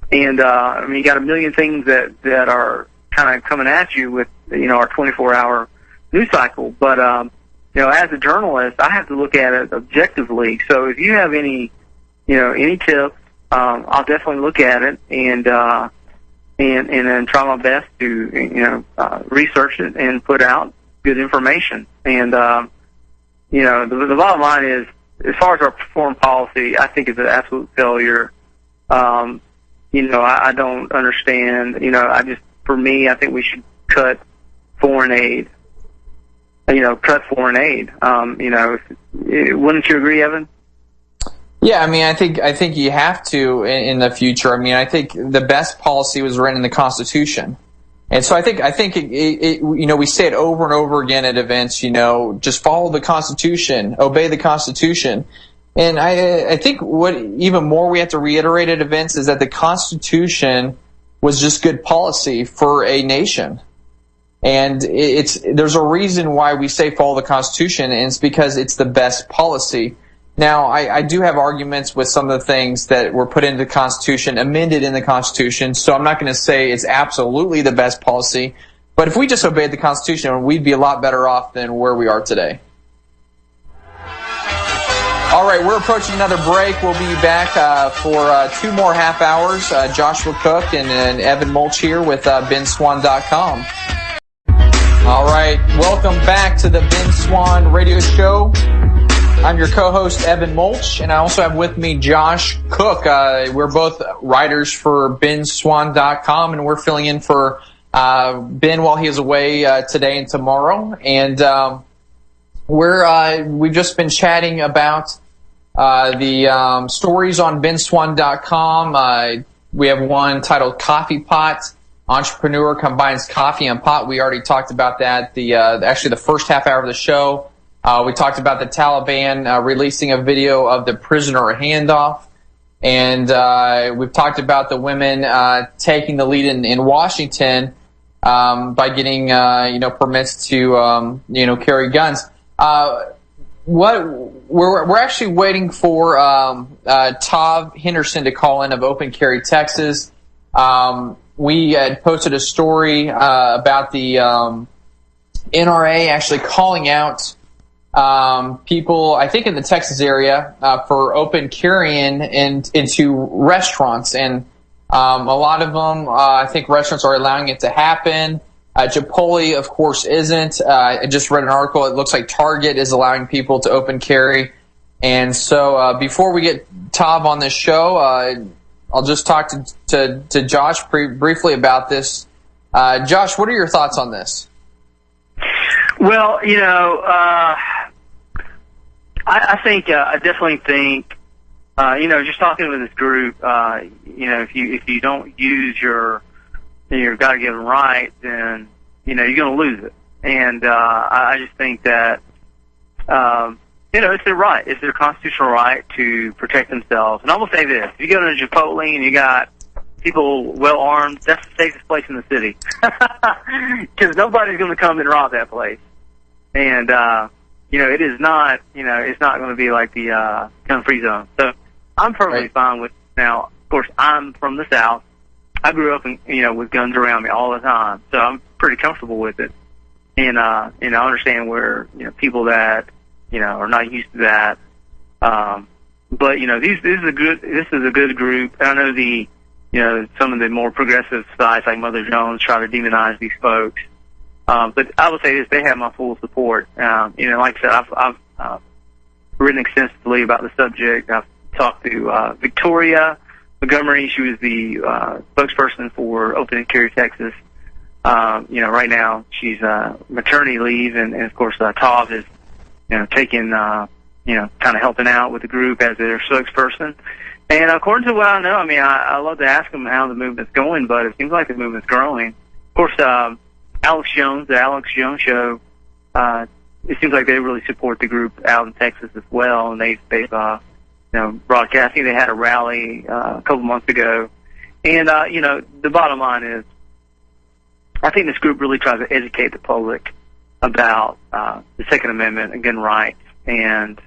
You got a million things that are kind of coming at you with, our 24-hour news cycle. But, as a journalist, I have to look at it objectively. So if you have any tips, I'll definitely look at it and then try my best to, research it and put out good information. And, the bottom line is, as far as our foreign policy, I think it's an absolute failure. I don't understand. For me, I think we should cut foreign aid. Wouldn't you agree, Evan? Yeah, I mean, I think you have to in the future. I mean, I think the best policy was written in the Constitution. And so I think we say it over and over again at events, just follow the Constitution, obey the Constitution. And I think what even more we have to reiterate at events is that the Constitution was just good policy for a nation. And there's a reason why we say follow the Constitution, and it's because it's the best policy. Now, I do have arguments with some of the things that were put into the Constitution, amended in the Constitution, so I'm not going to say it's absolutely the best policy. But if we just obeyed the Constitution, we'd be a lot better off than where we are today. All right, we're approaching another break. We'll be back for 2 more half hours. Joshua Cook and Evan Mulch here with BenSwann.com. All right, welcome back to the Ben Swann radio show. I'm your co-host, Evan Mulch, and I also have with me Josh Cook. We're both writers for BenSwann.com, and we're filling in for Ben while he is away today and tomorrow. And we've just been chatting about the stories on BenSwann.com. We have one titled Coffee Pot. Entrepreneur combines coffee and pot. We already talked about that. Actually the first half hour of the show. We talked about the Taliban releasing a video of the prisoner handoff. And we've talked about the women taking the lead in Washington by getting permits to carry guns. We're actually waiting for Tav Henderson to call in of Open Carry Texas. We had posted a story about the NRA actually calling out people, I think in the Texas area, for open carrying into restaurants. And a lot of them, I think restaurants are allowing it to happen. Chipotle, of course, isn't. I just read an article. It looks like Target is allowing people to open carry. And so before we get Tav on this show, I'll just talk to Josh briefly about this. Josh, what are your thoughts on this? Well, I definitely think, just talking with this group, if you don't use your God-given right, then, you're going to lose it. And I just think that, it's their right. It's their constitutional right to protect themselves. And I will say this. If you go to Chipotle and you got people well armed, that's the safest place in the city. Because nobody's going to come and rob that place. And, it is not, it's not going to be like the gun-free zone. So I'm perfectly fine with it. Now, of course, I'm from the South. I grew up, with guns around me all the time. So I'm pretty comfortable with it. And, I understand where, people that, are not used to that. But, this is a good group. I know some of the more progressive sites like Mother Jones try to demonize these folks. But I would say this, they have my full support. Like I said, I've written extensively about the subject. I've talked to Victoria Montgomery. She was the spokesperson for Open and Carry Texas. Right now she's maternity leave, and of course Tav is, taking, kind of helping out with the group as their spokesperson. And according to what I know, I love to ask them how the movement's going, but it seems like the movement's growing. Of course, Alex Jones, the Alex Jones Show, it seems like they really support the group out in Texas as well, and they've broadcasting. They had a rally a couple months ago, and the bottom line is, I think this group really tries to educate the public about the Second Amendment and gun rights, and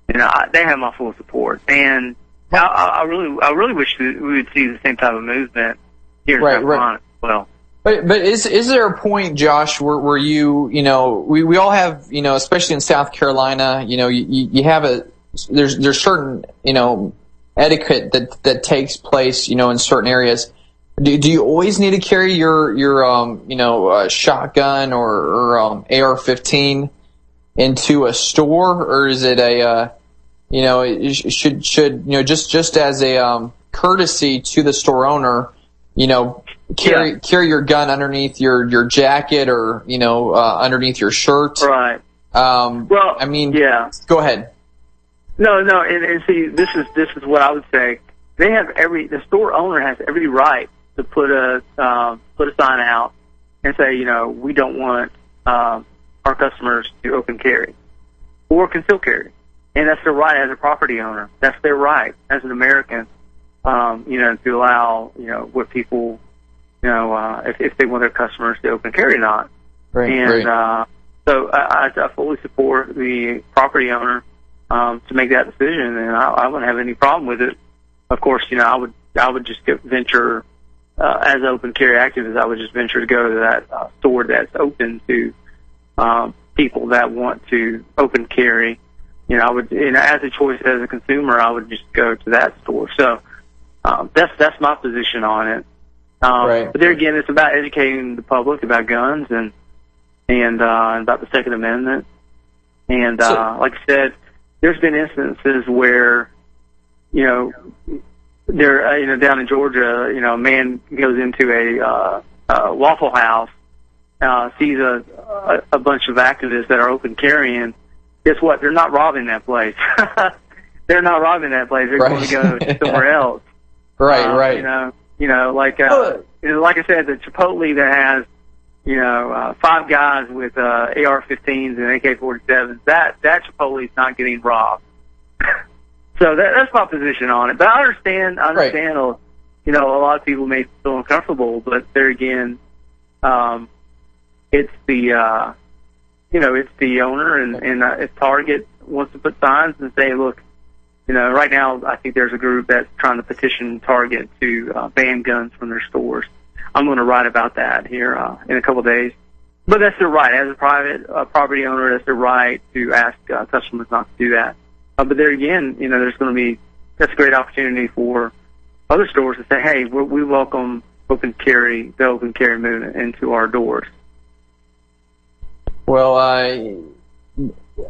they have my full support. And I really wish that we would see the same type of movement here in South Carolina as well. But is there a point, Josh, where you we all have, especially in South Carolina, you have there's certain etiquette that takes place in certain areas. Do you always need to carry your shotgun or AR-15 into a store, or is it just as a courtesy to the store owner, carry your gun underneath your jacket or underneath your shirt? Right. Go ahead. No, and see, this is what I would say. The store owner has every right to put a sign out and say, we don't want our customers to open carry or conceal carry, and that's their right as a property owner. That's their right as an American, to allow what people, if they want their customers to open carry or not. Right. So I fully support the property owner to make that decision, and I wouldn't have any problem with it. Of course, I would just venture. As an open carry activist, I would just venture to go to that store that's open to people that want to open carry. I would, as a choice as a consumer, I would just go to that store. So that's my position on it. But there again, it's about educating the public about guns and about the Second Amendment. And like I said, there's been instances where there, down in Georgia, a man goes into a Waffle House, sees a bunch of activists that are open carrying. Guess what? They're not robbing that place. They're not robbing that place. They're going to go somewhere else. Right. Like I said, the Chipotle that has 5 guys with AR-15s and AK-47s. That Chipotle is not getting robbed. So that's my position on it. But I understand. A lot of people may feel uncomfortable, but there again, it's the it's the owner, and if Target wants to put signs and say, look, right now I think there's a group that's trying to petition Target to ban guns from their stores. I'm going to write about that here in a couple of days. But that's their right as a private property owner. That's their right to ask customers not to do that. But there again, that's a great opportunity for other stores to say, hey, we welcome the open carry movement into our doors. Well,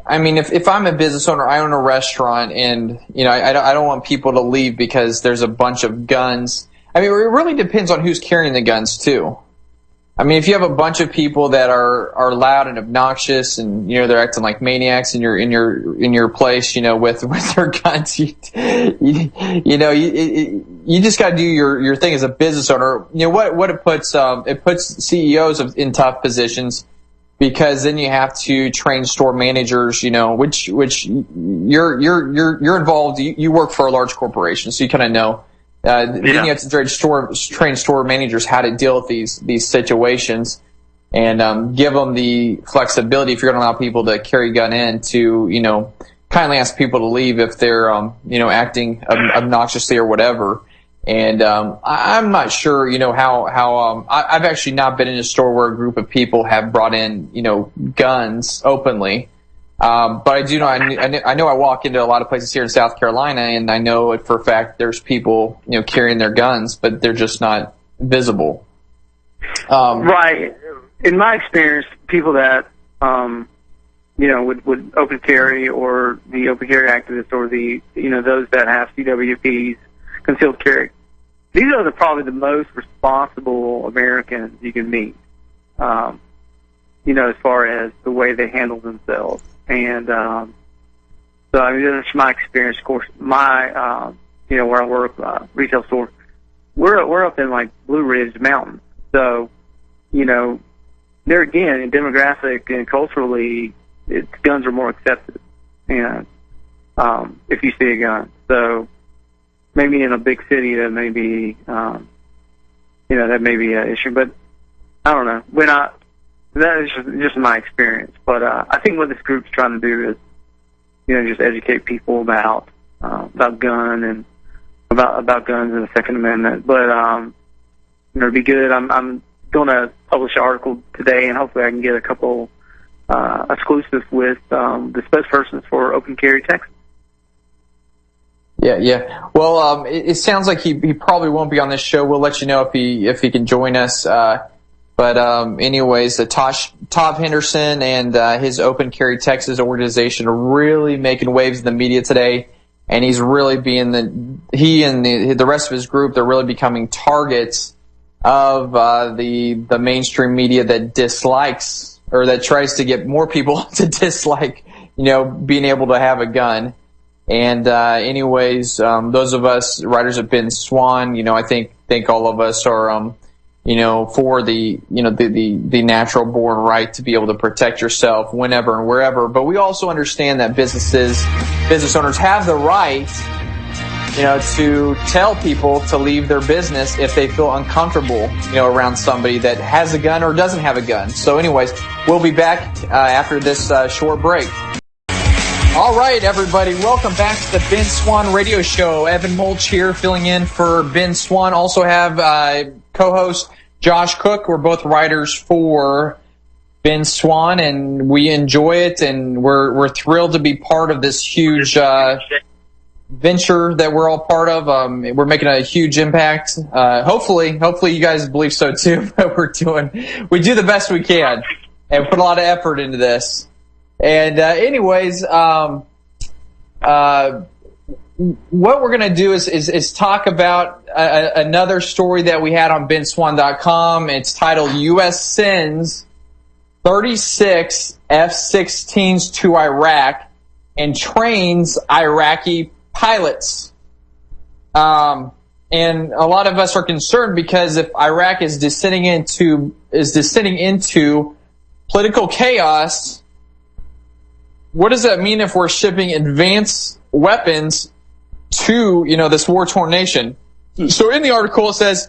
I mean, if I'm a business owner, I own a restaurant, and I don't want people to leave because there's a bunch of guns. I mean, it really depends on who's carrying the guns too. I mean, if you have a bunch of people that are loud and obnoxious, and they're acting like maniacs in your place, with their guns, you just got to do your thing as a business owner. What it puts CEOs in tough positions, because then you have to train store managers, which you're involved. You work for a large corporation, so you kind of know. Then you have to train store managers how to deal with these situations, and give them the flexibility, if you're going to allow people to carry a gun in, to kindly ask people to leave if they're acting obnoxiously or whatever. And I'm not sure how I've actually not been in a store where a group of people have brought in guns openly. But I do know, I know I walk into a lot of places here in South Carolina, and I know for a fact there's people, carrying their guns, but they're just not visible. Right. In my experience, people that, would open carry, or the open carry activists, or the, those that have CWPs, concealed carry, these are probably the most responsible Americans you can meet, as far as the way they handle themselves. And so, I mean, that's my experience. Of course, my where I work, retail store, we're up in like Blue Ridge Mountains. So, there again, in demographic and culturally, guns are more accepted. And if you see a gun, so maybe in a big city that may be, that may be an issue. But I don't know. That is just my experience. But I think what this group's trying to do is, just educate people about gun and about guns and the Second Amendment. But it'd be good. I'm going to publish an article today, and hopefully I can get a couple exclusives with the spokespersons for Open Carry Texas. Yeah. Well, it sounds like he probably won't be on this show. We'll let you know if he can join us. But anyways, Todd Henderson and his Open Carry Texas organization are really making waves in the media today, and he's really being he and the rest of his group, they're really becoming targets of the mainstream media that dislikes, or that tries to get more people to dislike, being able to have a gun. And anyways, those of us writers have been Swann. I think all of us are for the natural born right to be able to protect yourself whenever and wherever. But we also understand that business owners have the right, to tell people to leave their business if they feel uncomfortable, around somebody that has a gun or doesn't have a gun. So anyways, we'll be back after this short break. All right, everybody, welcome back to the Ben Swann Radio Show. Evan Mulch here, filling in for Ben Swann. Also have co-host Josh Cook. We're both writers for Ben Swann, and we enjoy it, and we're thrilled to be part of this huge venture that we're all part of. We're making a huge impact. Hopefully you guys believe so too. But we do the best we can and put a lot of effort into this. And anyways, what we're going to do is talk about another story that we had on benswann.com. It's titled U.S. Sends 36 F-16s to Iraq and trains Iraqi pilots. And a lot of us are concerned because if Iraq is descending into political chaos, what does that mean if we're shipping advanced weapons to, this war-torn nation? So in the article it says,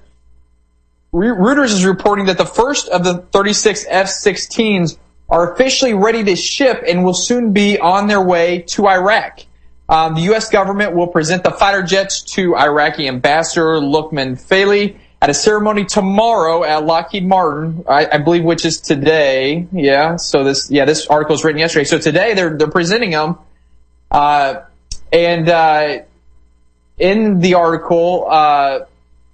Reuters is reporting that the first of the 36 F-16s are officially ready to ship and will soon be on their way to Iraq. The U.S. government will present the fighter jets to Iraqi Ambassador Luqman Faili at a ceremony tomorrow at Lockheed Martin, I believe, which is today. Yeah. So this article was written yesterday. So today they're presenting them. In the article,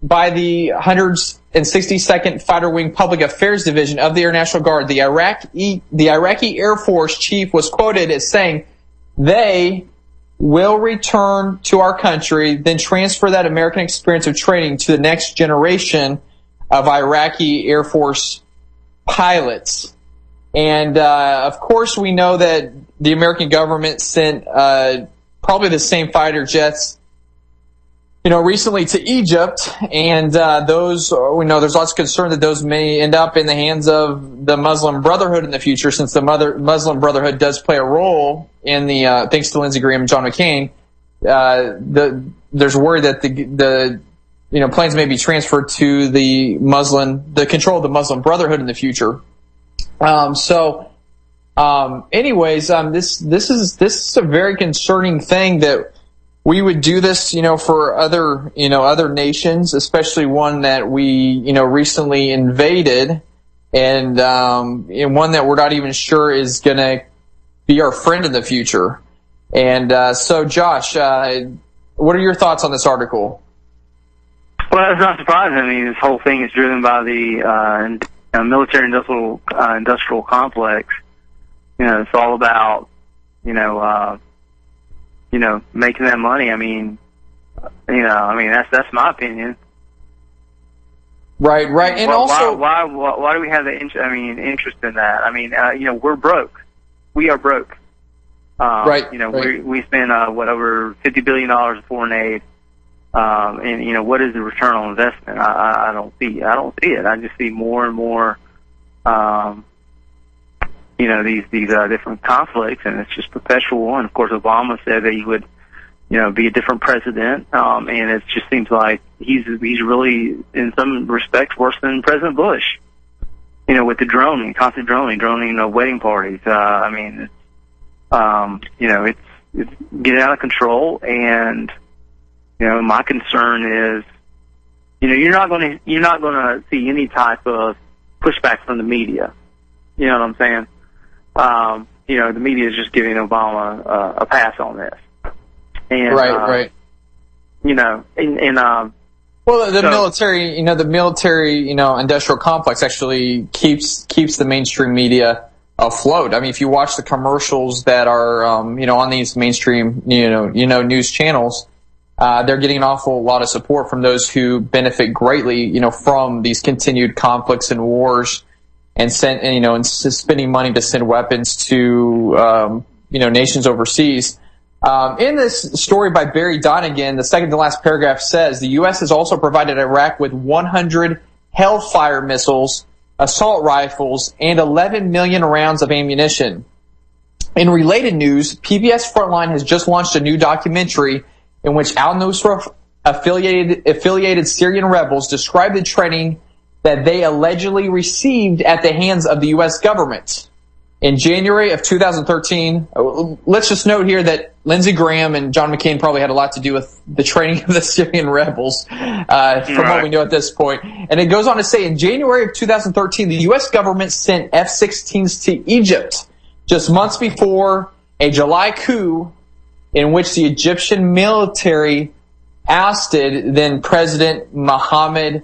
by the hundreds 162nd Fighter Wing Public Affairs Division of the Air National Guard, the Iraqi Air Force chief was quoted as saying, "They will return to our country, then transfer that American experience of training to the next generation of Iraqi Air Force pilots." And, of course, we know that the American government sent probably the same fighter jets, recently to Egypt. And those, we know there's lots of concern that those may end up in the hands of the Muslim Brotherhood in the future, since the Muslim Brotherhood does play a role in the, thanks to Lindsey Graham and John McCain, there's worry that the planes may be transferred to the control of the Muslim Brotherhood in the future. Anyways, this is a very concerning thing that we would do this, for other nations, especially one that we, recently invaded, and one that we're not even sure is going to be our friend in the future. And so, Josh, what are your thoughts on this article? Well, it's not surprising. I mean, this whole thing is driven by the military-industrial complex. It's all about, making that money. I mean, that's my opinion. Right. And also, why do we have the interest in that? I mean, we're broke. We are broke. Right. We spend over $50 billion in foreign aid. And what is the return on investment? I don't see it. I just see more and more, these different conflicts, and it's just perpetual. And of course, Obama said that he would, be a different president. And it just seems like he's really, in some respects, worse than President Bush. With the droning, constant droning, wedding parties. It's getting out of control. And my concern is, you're not going to see any type of pushback from the media. You know what I'm saying? The media is just giving Obama a pass on this. And, right. Well, the military, industrial complex actually keeps the mainstream media afloat. I mean, if you watch the commercials that are, on these mainstream, news channels, they're getting an awful lot of support from those who benefit greatly, from these continued conflicts and wars, and spending money to send weapons to, nations overseas. In this story by Barry Donegan, the second to last paragraph says, the U.S. has also provided Iraq with 100 Hellfire missiles, assault rifles, and 11 million rounds of ammunition. In related news, PBS Frontline has just launched a new documentary in which al-Nusra affiliated Syrian rebels describe the training that they allegedly received at the hands of the U.S. government. In January of 2013, let's just note here that Lindsey Graham and John McCain probably had a lot to do with the training of the Syrian rebels, from what we know at this point. And it goes on to say, in January of 2013, the U.S. government sent F-16s to Egypt just months before a July coup in which the Egyptian military ousted then President Mohamed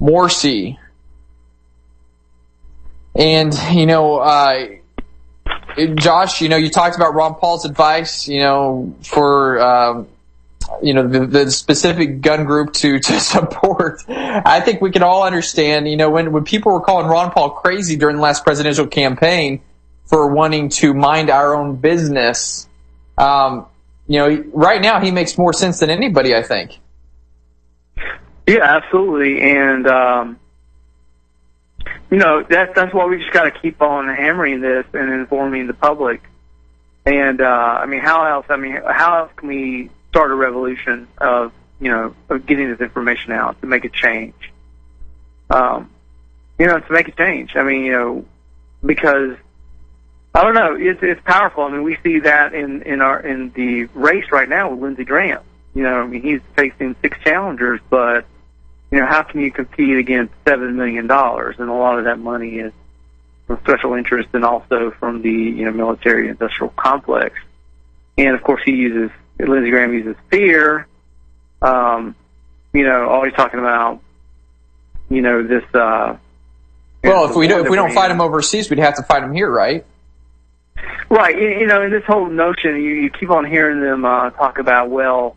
Morsi. And, Josh, you talked about Ron Paul's advice, for, the specific gun group to support. I think we can all understand, when people were calling Ron Paul crazy during the last presidential campaign for wanting to mind our own business, right now he makes more sense than anybody, I think. Yeah, absolutely. And, that's why we just got to keep on hammering this and informing the public. And, how else can we start a revolution of getting this information out to make a change? To make a change. Because, I don't know, it's powerful. We see that in the race right now with Lindsey Graham. He's facing 6 challengers, but how can you compete against $7 million? And a lot of that money is from special interest and also from the military-industrial complex. And of course, Lindsey Graham uses fear. Always talking about this. Well, if we don't fight them overseas, we'd have to fight them here, right? Right. And this whole notion, you keep on hearing them talk about,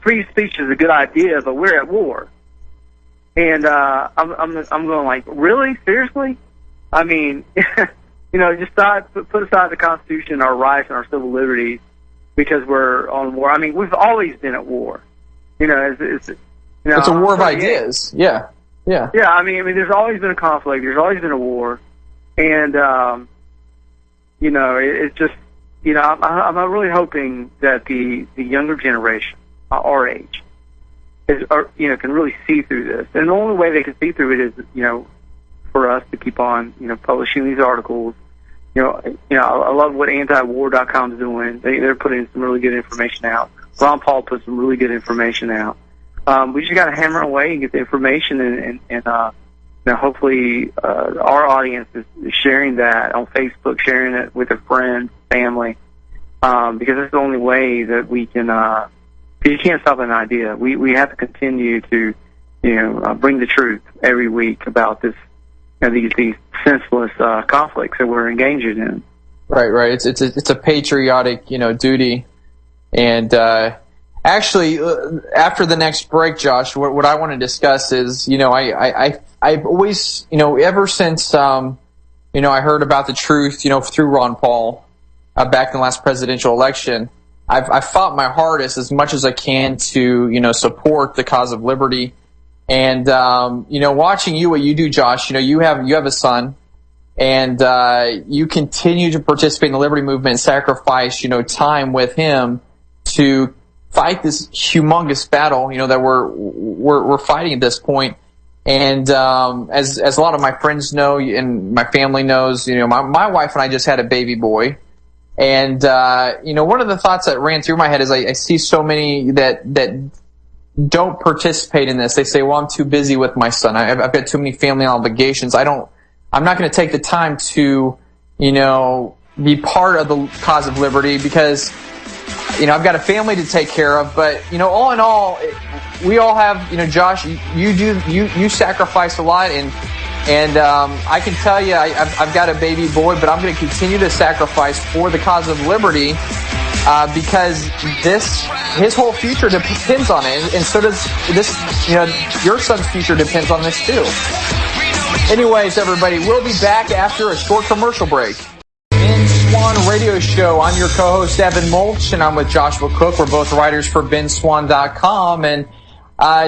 free speech is a good idea, but we're at war. And I'm going like, really? Seriously? I mean, just put aside the Constitution, our rights, and our civil liberties because we're on war. I mean, we've always been at war. It's a war of ideas. Yeah. Yeah. Yeah. I mean, there's always been a conflict. There's always been a war, and it's just, I'm really hoping that the younger generation, our age, can really see through this. And the only way they can see through it is, for us to keep on, publishing these articles. I love what antiwar.com is doing. They're putting some really good information out. Ron Paul put some really good information out. We just got to hammer away and get the information, and hopefully our audience is sharing that on Facebook, sharing it with their friends, family, because that's the only way that we can. You can't stop an idea. We have to continue to, bring the truth every week about this, these senseless conflicts that we're engaged in. Right. It's a patriotic, duty, and actually, after the next break, Josh, what I want to discuss is, I've always, ever since, I heard about the truth, through Ron Paul, back in the last presidential election, I've fought my hardest as much as I can to, support the cause of liberty. And, watching what you do, Josh, you have a son, and, you continue to participate in the liberty movement and sacrifice, time with him to fight this humongous battle, that we're fighting at this point. And as a lot of my friends know and my family knows, my wife and I just had a baby boy. And one of the thoughts that ran through my head is I see so many that don't participate in this. They say, well, I'm too busy with my son. I've got too many family obligations. I'm not going to take the time to, be part of the cause of liberty because, I've got a family to take care of. But, all in all, we all have, Josh, you sacrifice a lot, and I can tell you, I've got a baby boy, but I'm going to continue to sacrifice for the cause of liberty because his whole future depends on it, and so does this. Your son's future depends on this too. Anyways, everybody, we'll be back after a short commercial break. Swann Radio Show. I'm your co-host, Evan Mulch, and I'm with Joshua Cook. We're both writers for BenSwann.com. And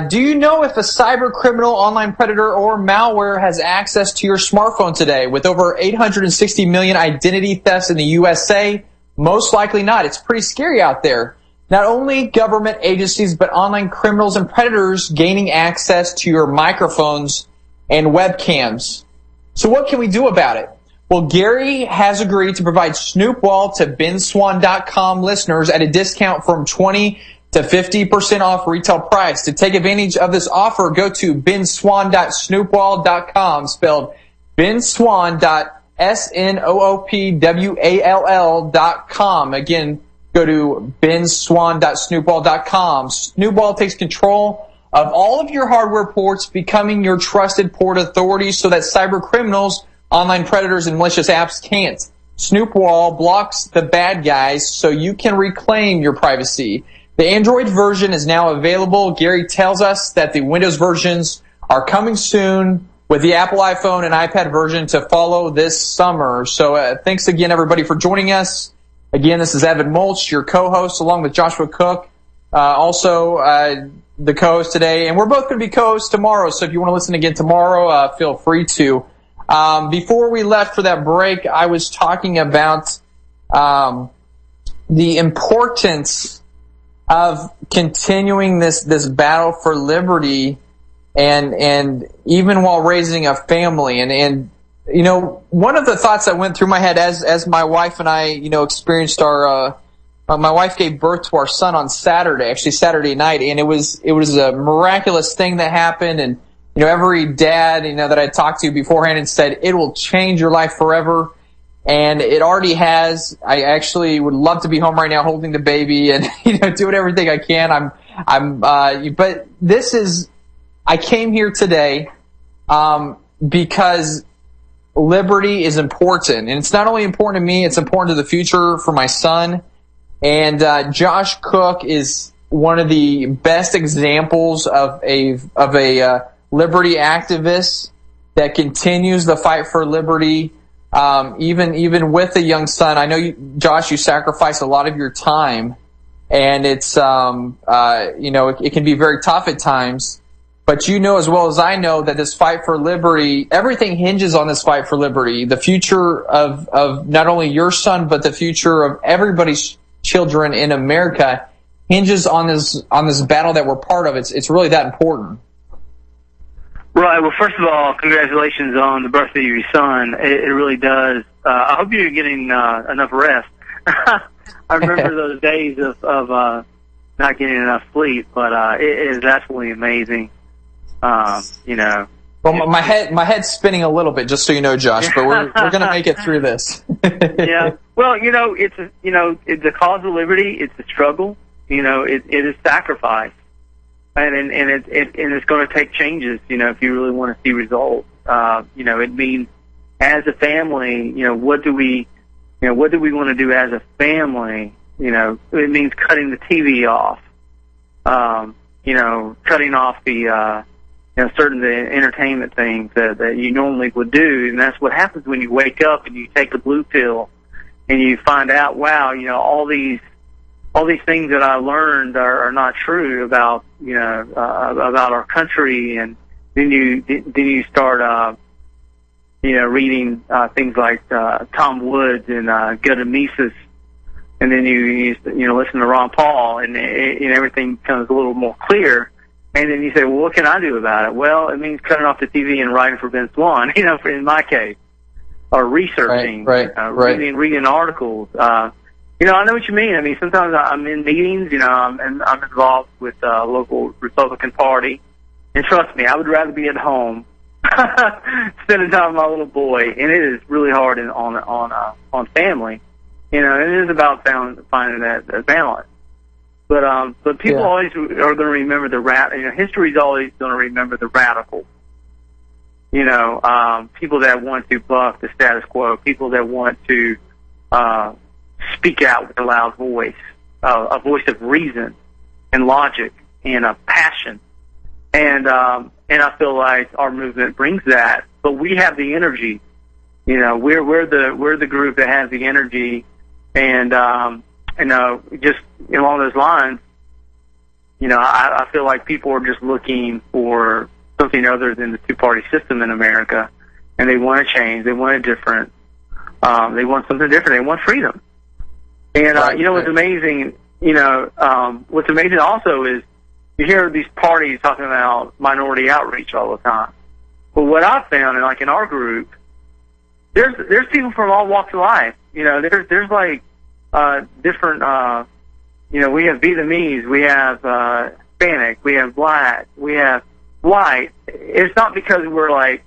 do you know if a cyber criminal, online predator, or malware has access to your smartphone today? With over 860 million identity thefts in the USA, most likely not. It's pretty scary out there. Not only government agencies, but online criminals and predators gaining access to your microphones and webcams. So what can we do about it? Well, Gary has agreed to provide Snoopwall to BenSwann.com listeners at a discount from 20 to 50% off retail price. To take advantage of this offer, go to benswann.snoopwall.com, spelled benswann.snoopwall.com. Again, go to benswann.snoopwall.com. Snoopwall takes control of all of your hardware ports, becoming your trusted port authority so that cyber criminals, online predators, and malicious apps can't. Snoopwall blocks the bad guys so you can reclaim your privacy. The Android version is now available. Gary tells us that the Windows versions are coming soon, with the Apple iPhone and iPad version to follow this summer. So thanks again, everybody, for joining us. Again, this is Evan Mulch, your co-host, along with Joshua Cook, the co-host today. And we're both going to be co-hosts tomorrow, so if you want to listen again tomorrow, feel free to. Before we left for that break, I was talking about the importance of continuing this battle for liberty, and even while raising a family. And one of the thoughts that went through my head as my wife and I experienced our my wife gave birth to our son on Saturday night, and it was a miraculous thing that happened. And every dad that I talked to beforehand and said it will change your life forever. And it already has. I actually would love to be home right now holding the baby and, doing everything I can. But this is, I came here today because liberty is important. And it's not only important to me, it's important to the future for my son. And Josh Cook is one of the best examples of a liberty activist that continues the fight for liberty, even with a young son. I know, Josh, you sacrifice a lot of your time, and it's it can be very tough at times. But you know as well as I know that this fight for liberty, everything hinges on this fight for liberty. The future of not only your son, but the future of everybody's children in America hinges on this battle that we're part of. It's really that important. Right. Well, first of all, congratulations on the birthday of your son. It really does. I hope you're getting enough rest. I remember those days of not getting enough sleep, but it is absolutely amazing. Well, my head's spinning a little bit, just so you know, Josh. But we're going to make it through this. Yeah. Well, it's the cause of liberty. It's a struggle. It is sacrifice, and it's going to take changes. If you really want to see results, it means as a family. What do we want to do as a family? It means cutting the TV off. Cutting off the certain entertainment things that you normally would do, and that's what happens when you wake up and you take the blue pill, and you find out, wow, all these things that I learned are not true about about our country, and then you start reading things like Tom Woods and Good Mises, and then you listen to Ron Paul, and everything becomes a little more clear. And then you say, well, what can I do about it? Well, it means cutting off the TV and writing for Ben Swann, in my case, or researching, reading articles. I know what you mean. I mean, sometimes I'm in meetings, I'm involved with a local Republican Party, and trust me, I would rather be at home spending time with my little boy, and it is really hard on family. It is about finding that balance. But people always are going to remember the history's always going to remember the radicals. People that want to buck the status quo, people that want to speak out with a loud voice, a voice of reason and logic and a passion. And I feel like our movement brings that, but we have the energy. We're the group that has the energy, and just along those lines, I feel like people are just looking for something other than the two-party system in America, and they want to change. They want it different. They want something different. They want freedom. And what's amazing, what's amazing also is you hear these parties talking about minority outreach all the time. But what I've found, in our group, there's people from all walks of life. There's like different. We have Vietnamese, we have Hispanic, we have black, we have white. It's not because we're like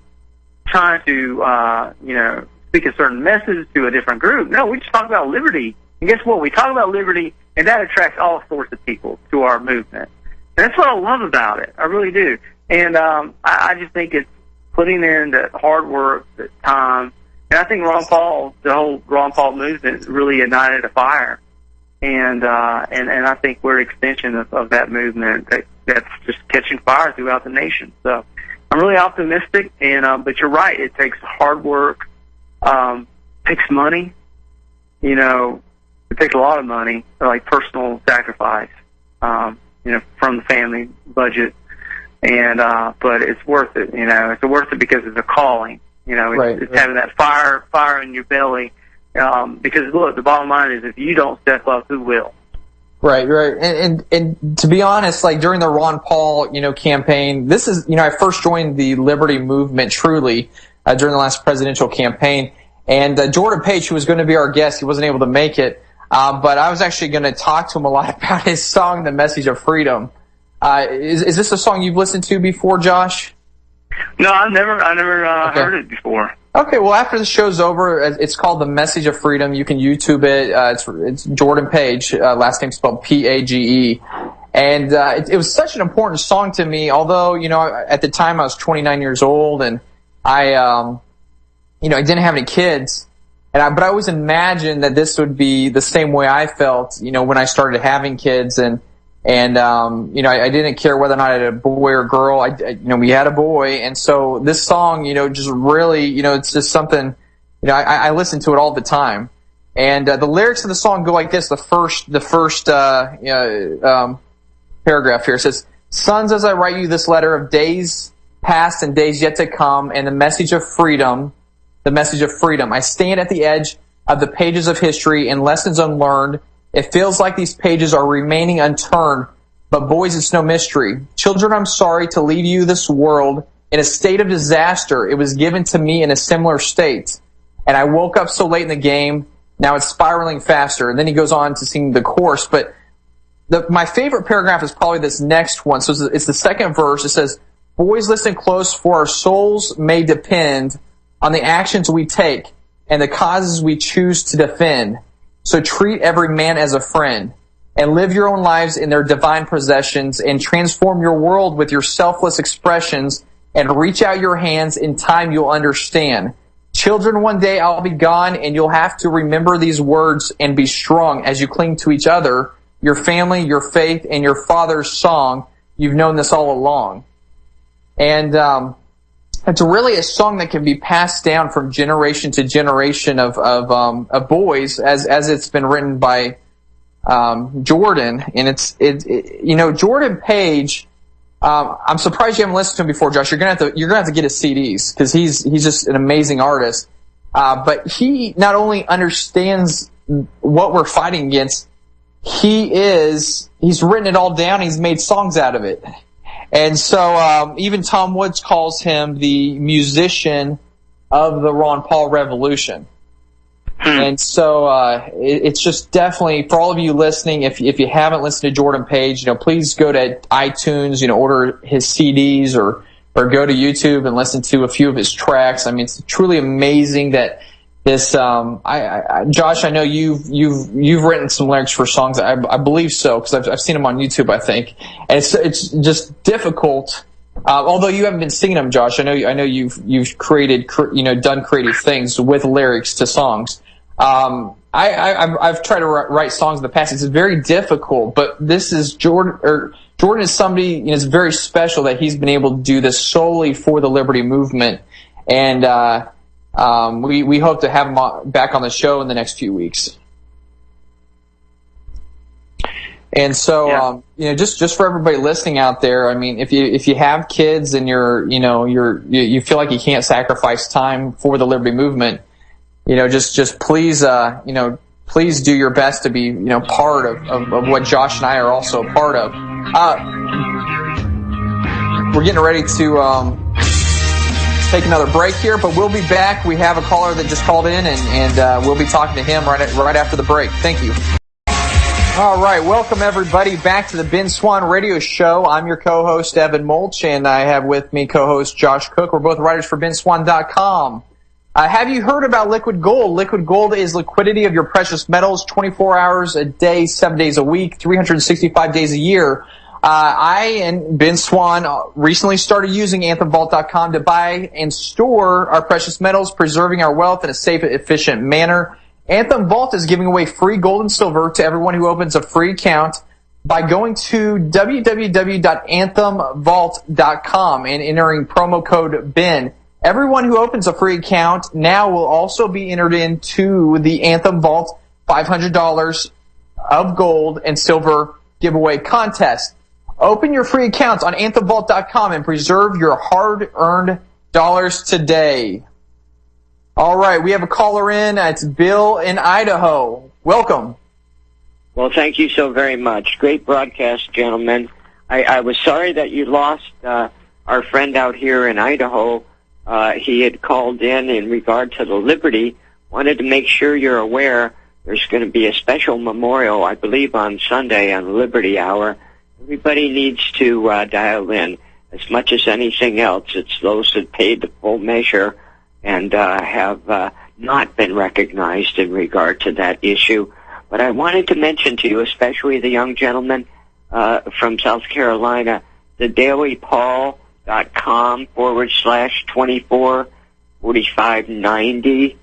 trying to speak a certain message to a different group. No, we just talk about liberty. And guess what? We talk about liberty, and that attracts all sorts of people to our movement. And that's what I love about it. I really do. And I just think it's putting in the hard work, the time. And I think the whole Ron Paul movement really ignited a fire. And I think we're an extension of that movement that's just catching fire throughout the nation. So I'm really optimistic. And but you're right. It takes hard work. Takes money. It takes a lot of money, like personal sacrifice. From the family budget. And but it's worth it. It's worth it because it's a calling. It's having that fire in your belly. Because look, the bottom line is if you don't step up, who will? Right. And to be honest, like during the Ron Paul, campaign, this is, I first joined the Liberty movement truly during the last presidential campaign. And Jordan Page, who was going to be our guest, he wasn't able to make it. But I was actually going to talk to him a lot about his song, The Message of Freedom. Is this a song you've listened to before, Josh? No, I've never heard it before. Okay, well, after the show's over, it's called The Message of Freedom. You can YouTube it. It's Jordan Page, last name spelled Page. And it was such an important song to me, although, at the time I was 29 years old, and I didn't have any kids. But I always imagined that this would be the same way I felt, when I started having kids. I didn't care whether or not I had a boy or girl. We had a boy. And so this song, just really, it's just something, I listen to it all the time. And the lyrics of the song go like this. The first paragraph here says, "Sons, as I write you this letter of days past and days yet to come, and the message of freedom, I stand at the edge of the pages of history and lessons unlearned. It feels like these pages are remaining unturned, but boys, it's no mystery. Children, I'm sorry to leave you this world in a state of disaster. It was given to me in a similar state, and I woke up so late in the game. Now it's spiraling faster." And then he goes on to sing the chorus, but my favorite paragraph is probably this next one. So it's the second verse. It says, "Boys, listen close, for our souls may depend on the actions we take and the causes we choose to defend. So treat every man as a friend and live your own lives in their divine possessions and transform your world with your selfless expressions and reach out your hands. In time you'll understand. Children, one day I'll be gone and you'll have to remember these words and be strong as you cling to each other, your family, your faith, and your father's song. You've known this all along." And it's really a song that can be passed down from generation to generation of boys, as it's been written by Jordan. And Jordan Page. I'm surprised you haven't listened to him before, Josh. You're gonna have to get his CDs, because he's just an amazing artist. But he not only understands what we're fighting against, he's written it all down. He's made songs out of it. And so even Tom Woods calls him the musician of the Ron Paul Revolution. And so it's just definitely, for all of you listening, if you haven't listened to Jordan Page, please go to iTunes, order his CDs or go to YouTube and listen to a few of his tracks. I mean, it's truly amazing that this. Josh, I know you've written some lyrics for songs. I believe so, because I've seen them on YouTube, I think, and it's just difficult. Although you haven't been singing them, Josh, I know you've created, done creative things with lyrics to songs. I've tried to write songs in the past. It's very difficult, but this is Jordan is somebody, it's very special that he's been able to do this solely for the Liberty Movement. And, we hope to have him back on the show in the next few weeks. And so, just for everybody listening out there, I mean, if you have kids and you feel like you can't sacrifice time for the Liberty Movement, just please, please do your best to be, part of what Josh and I are also a part of. We're getting ready to take another break here, but we'll be back. We have a caller that just called in, and we'll be talking to him right after the break. Thank you. All right, welcome everybody back to the Ben Swann Radio Show. I'm your co-host, Evan Mulch, and I have with me co-host Josh Cook. We're both writers for BenSwann.com. Have you heard about liquid gold? Liquid gold is liquidity of your precious metals 24 hours a day, 7 days a week, 365 days a year. I and Ben Swann recently started using AnthemVault.com to buy and store our precious metals, preserving our wealth in a safe and efficient manner. Anthem Vault is giving away free gold and silver to everyone who opens a free account by going to www.anthemvault.com and entering promo code BEN. Everyone who opens a free account now will also be entered into the Anthem Vault $500 of gold and silver giveaway contest. Open your free accounts on AnthemVault.com and preserve your hard-earned dollars today. All right, we have a caller in. It's Bill in Idaho. Welcome. Well, thank you so very much. Great broadcast, gentlemen. I was sorry that you lost our friend out here in Idaho. He had called in regard to the Liberty. Wanted to make sure you're aware there's going to be a special memorial, I believe, on Sunday on Liberty Hour. Everybody needs to dial in. As much as anything else, it's those that paid the full measure and have not been recognized in regard to that issue. But I wanted to mention to you, especially the young gentleman, from South Carolina, thedailypaul.com/244590,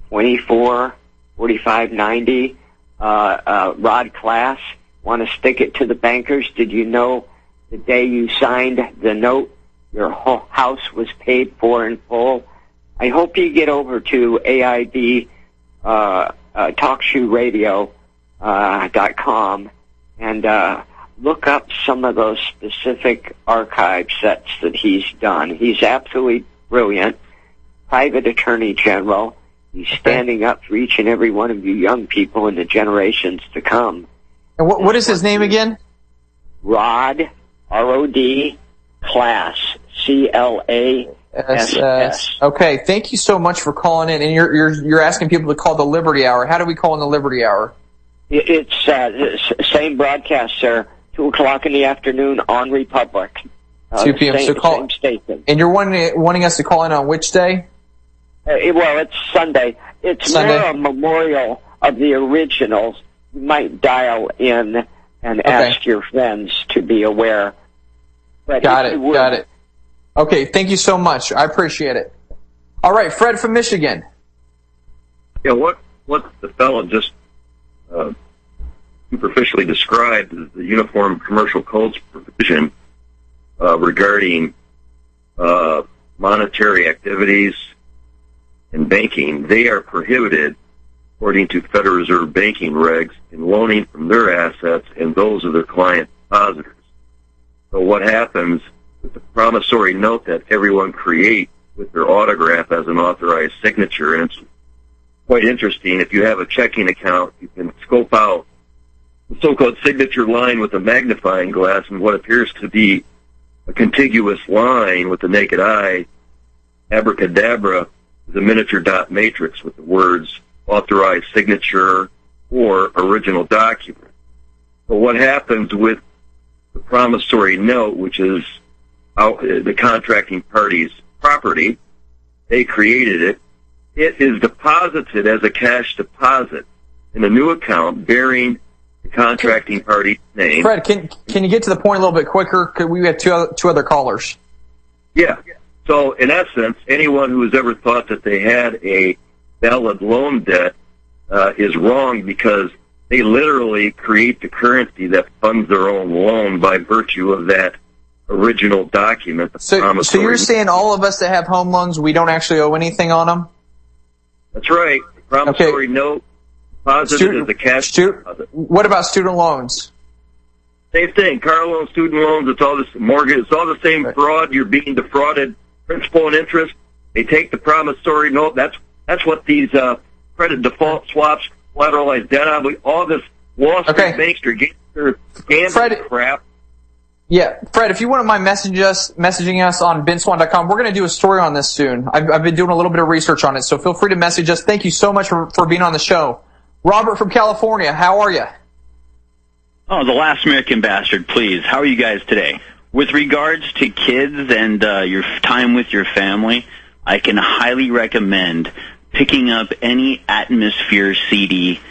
244590. Rod Class, want to stick it to the bankers? Did you know the day you signed the note, your whole house was paid for in full? I hope you get over to AIB talkshoeradio.com and look up some of those specific archive sets that he's done. He's absolutely brilliant. Private Attorney General. He's standing up for each and every one of you young people in the generations to come. And what is his name again? Rod, R-O-D, Class, C-L-A-S-S. Okay, thank you so much for calling in. And you're asking people to call the Liberty Hour. How do we call in the Liberty Hour? It's same broadcast, sir. 2 o'clock in the afternoon on Republic. 2 p.m. So call. Same station. And you're wanting us to call in on which day? Well, it's Sunday. It's Sunday? more a memorial of the originals. You might dial in and ask your friends to be aware. But Got it. Okay, thank you so much. I appreciate it. All right, Fred from Michigan. Yeah, what the fellow just superficially described as the Uniform Commercial Codes provision regarding monetary activities in banking, they are prohibited, according to Federal Reserve banking regs, in loaning from their assets and those of their client depositors. So what happens with the promissory note that everyone creates with their autograph as an authorized signature, and it's quite interesting. If you have a checking account, you can scope out the so-called signature line with a magnifying glass, and what appears to be a contiguous line with the naked eye, abracadabra, is a miniature dot matrix with the words authorized signature or original document. So what happens with the promissory note, which is the contracting party's property, they created it, it is deposited as a cash deposit in a new account bearing the contracting party's name. Fred, can you get to the point a little bit quicker? Because we have two other callers. Yeah. So, in essence, anyone who has ever thought that they had a valid loan debt is wrong, because they literally create the currency that funds their own loan by virtue of that original document. So you're saying all of us that have home loans, we don't actually owe anything on them? That's right. The promissory note deposited as a cash deposit. What about student loans? Same thing. Car loans, student loans, it's all this mortgage. It's all the same fraud. You're being defrauded. Principal and interest. They take the promissory note. That's what these credit default swaps, collateralized debt obligation, all this Wall Street gangster gambling crap. Yeah, Fred, if you wouldn't mind messaging us on benswann.com, we're going to do a story on this soon. I've been doing a little bit of research on it, so feel free to message us. Thank you so much for being on the show. Robert from California, how are you? Oh, the last American bastard, please. How are you guys today? With regards to kids and your time with your family, I can highly recommend picking up any Atmosphere CD,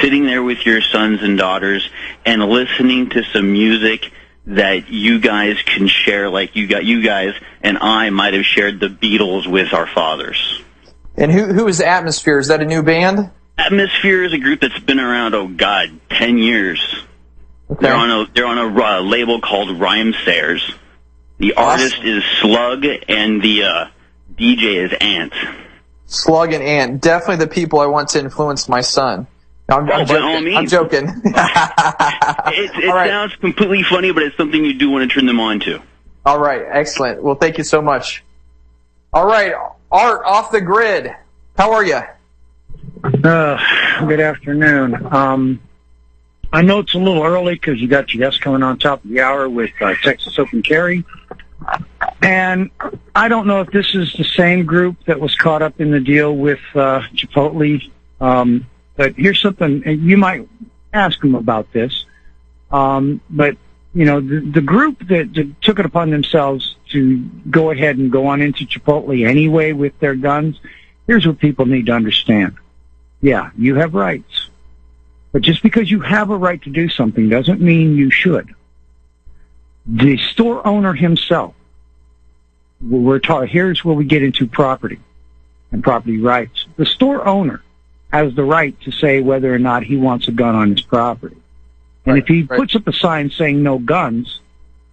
sitting there with your sons and daughters, and listening to some music that you guys can share, like you guys and I might have shared the Beatles with our fathers. And who is Atmosphere? Is that a new band? Atmosphere is a group that's been around, 10 years. Okay. They're on a label called Rhymesayers. The artist is Slug, and the DJ is Ant. Slug and Ant, definitely the people I want to influence my son. No, I'm joking. It sounds completely funny, but it's something you do want to turn them on to. All right, excellent. Well, thank you so much. All right, Art, off the grid. How are you? Good afternoon. I know it's a little early because you got your guest coming on top of the hour with Texas Open Carry. And I don't know if this is the same group that was caught up in the deal with Chipotle. But here's something, and you might ask them about this. But, you know, the group that took it upon themselves to go ahead and go on into Chipotle anyway with their guns, here's what people need to understand. Yeah, you have rights. But just because you have a right to do something doesn't mean you should. The store owner himself, here's where we get into property and property rights. The store owner has the right to say whether or not he wants a gun on his property. And if he puts up a sign saying no guns,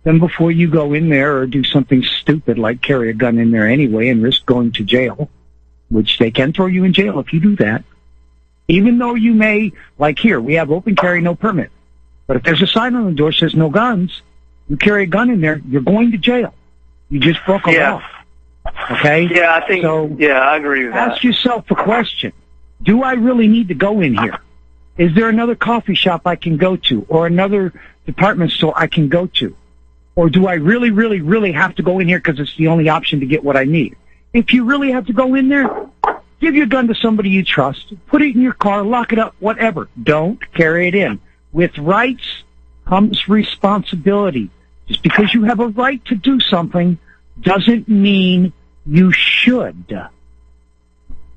then before you go in there or do something stupid like carry a gun in there anyway and risk going to jail, which they can throw you in jail if you do that, even though you may, like here, we have open carry, no permit. But if there's a sign on the door that says no guns, you carry a gun in there, you're going to jail. You just broke a law. Okay? Yeah, I think, I agree with that. Ask yourself a question. Do I really need to go in here? Is there another coffee shop I can go to or another department store I can go to? Or do I really, really, really have to go in here because it's the only option to get what I need? If you really have to go in there, give your gun to somebody you trust. Put it in your car, lock it up, whatever. Don't carry it in. With rights comes responsibility. Just because you have a right to do something doesn't mean you should.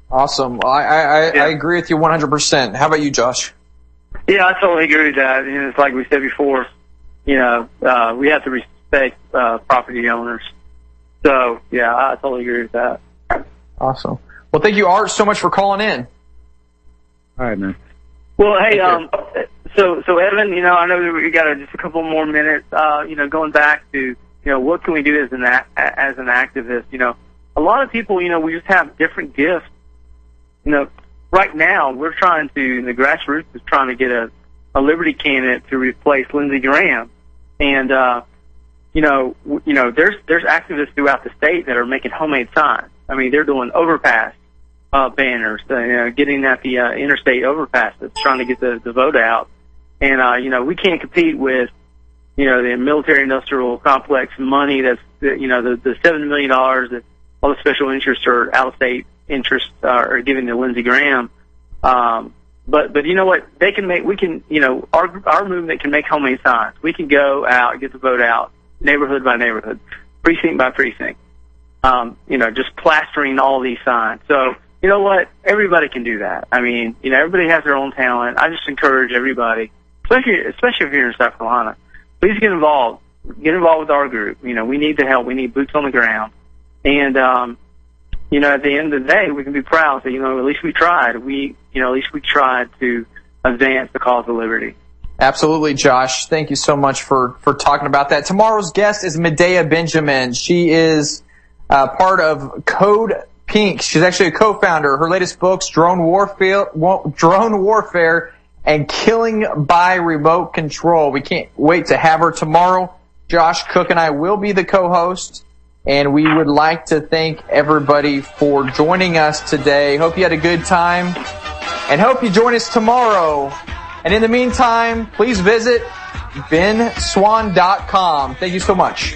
Awesome. I agree with you 100%. How about you, Josh? Yeah, I totally agree with that. You know, it's like we said before, we have to respect property owners. So, yeah, I totally agree with that. Awesome. Well, thank you, Art, so much for calling in. All right, man. Well, hey, so Evan, I know that we got just a couple more minutes. Going back to, what can we do as an activist? A lot of people, we just have different gifts. Right now we're trying to, the grassroots is trying to get a Liberty candidate to replace Lindsey Graham, and there's activists throughout the state that are making homemade signs. I mean, they're doing overpass banners, getting at the interstate overpass that's trying to get the vote out, and we can't compete with the military-industrial complex money that's the $7 million that all the special interests or out-of-state interests are giving to Lindsey Graham. But you know what? They can make, our movement can make homemade signs. We can go out and get the vote out, neighborhood by neighborhood, precinct by precinct, just plastering all these signs. So, you know what? Everybody can do that. I mean, everybody has their own talent. I just encourage everybody, especially if you're in South Carolina, please get involved. Get involved with our group. We need the help. We need boots on the ground. And, at the end of the day, we can be proud that, at least we tried. At least we tried to advance the cause of liberty. Absolutely, Josh. Thank you so much for talking about that. Tomorrow's guest is Medea Benjamin. She is part of Code Pink. She's actually a co-founder. Her latest books, Drone Warfare and Killing by Remote Control. We can't wait to have her tomorrow. Josh Cook and I will be the co-host. And we would like to thank everybody for joining us today. Hope you had a good time. And hope you join us tomorrow. And in the meantime, please visit benswann.com. Thank you so much.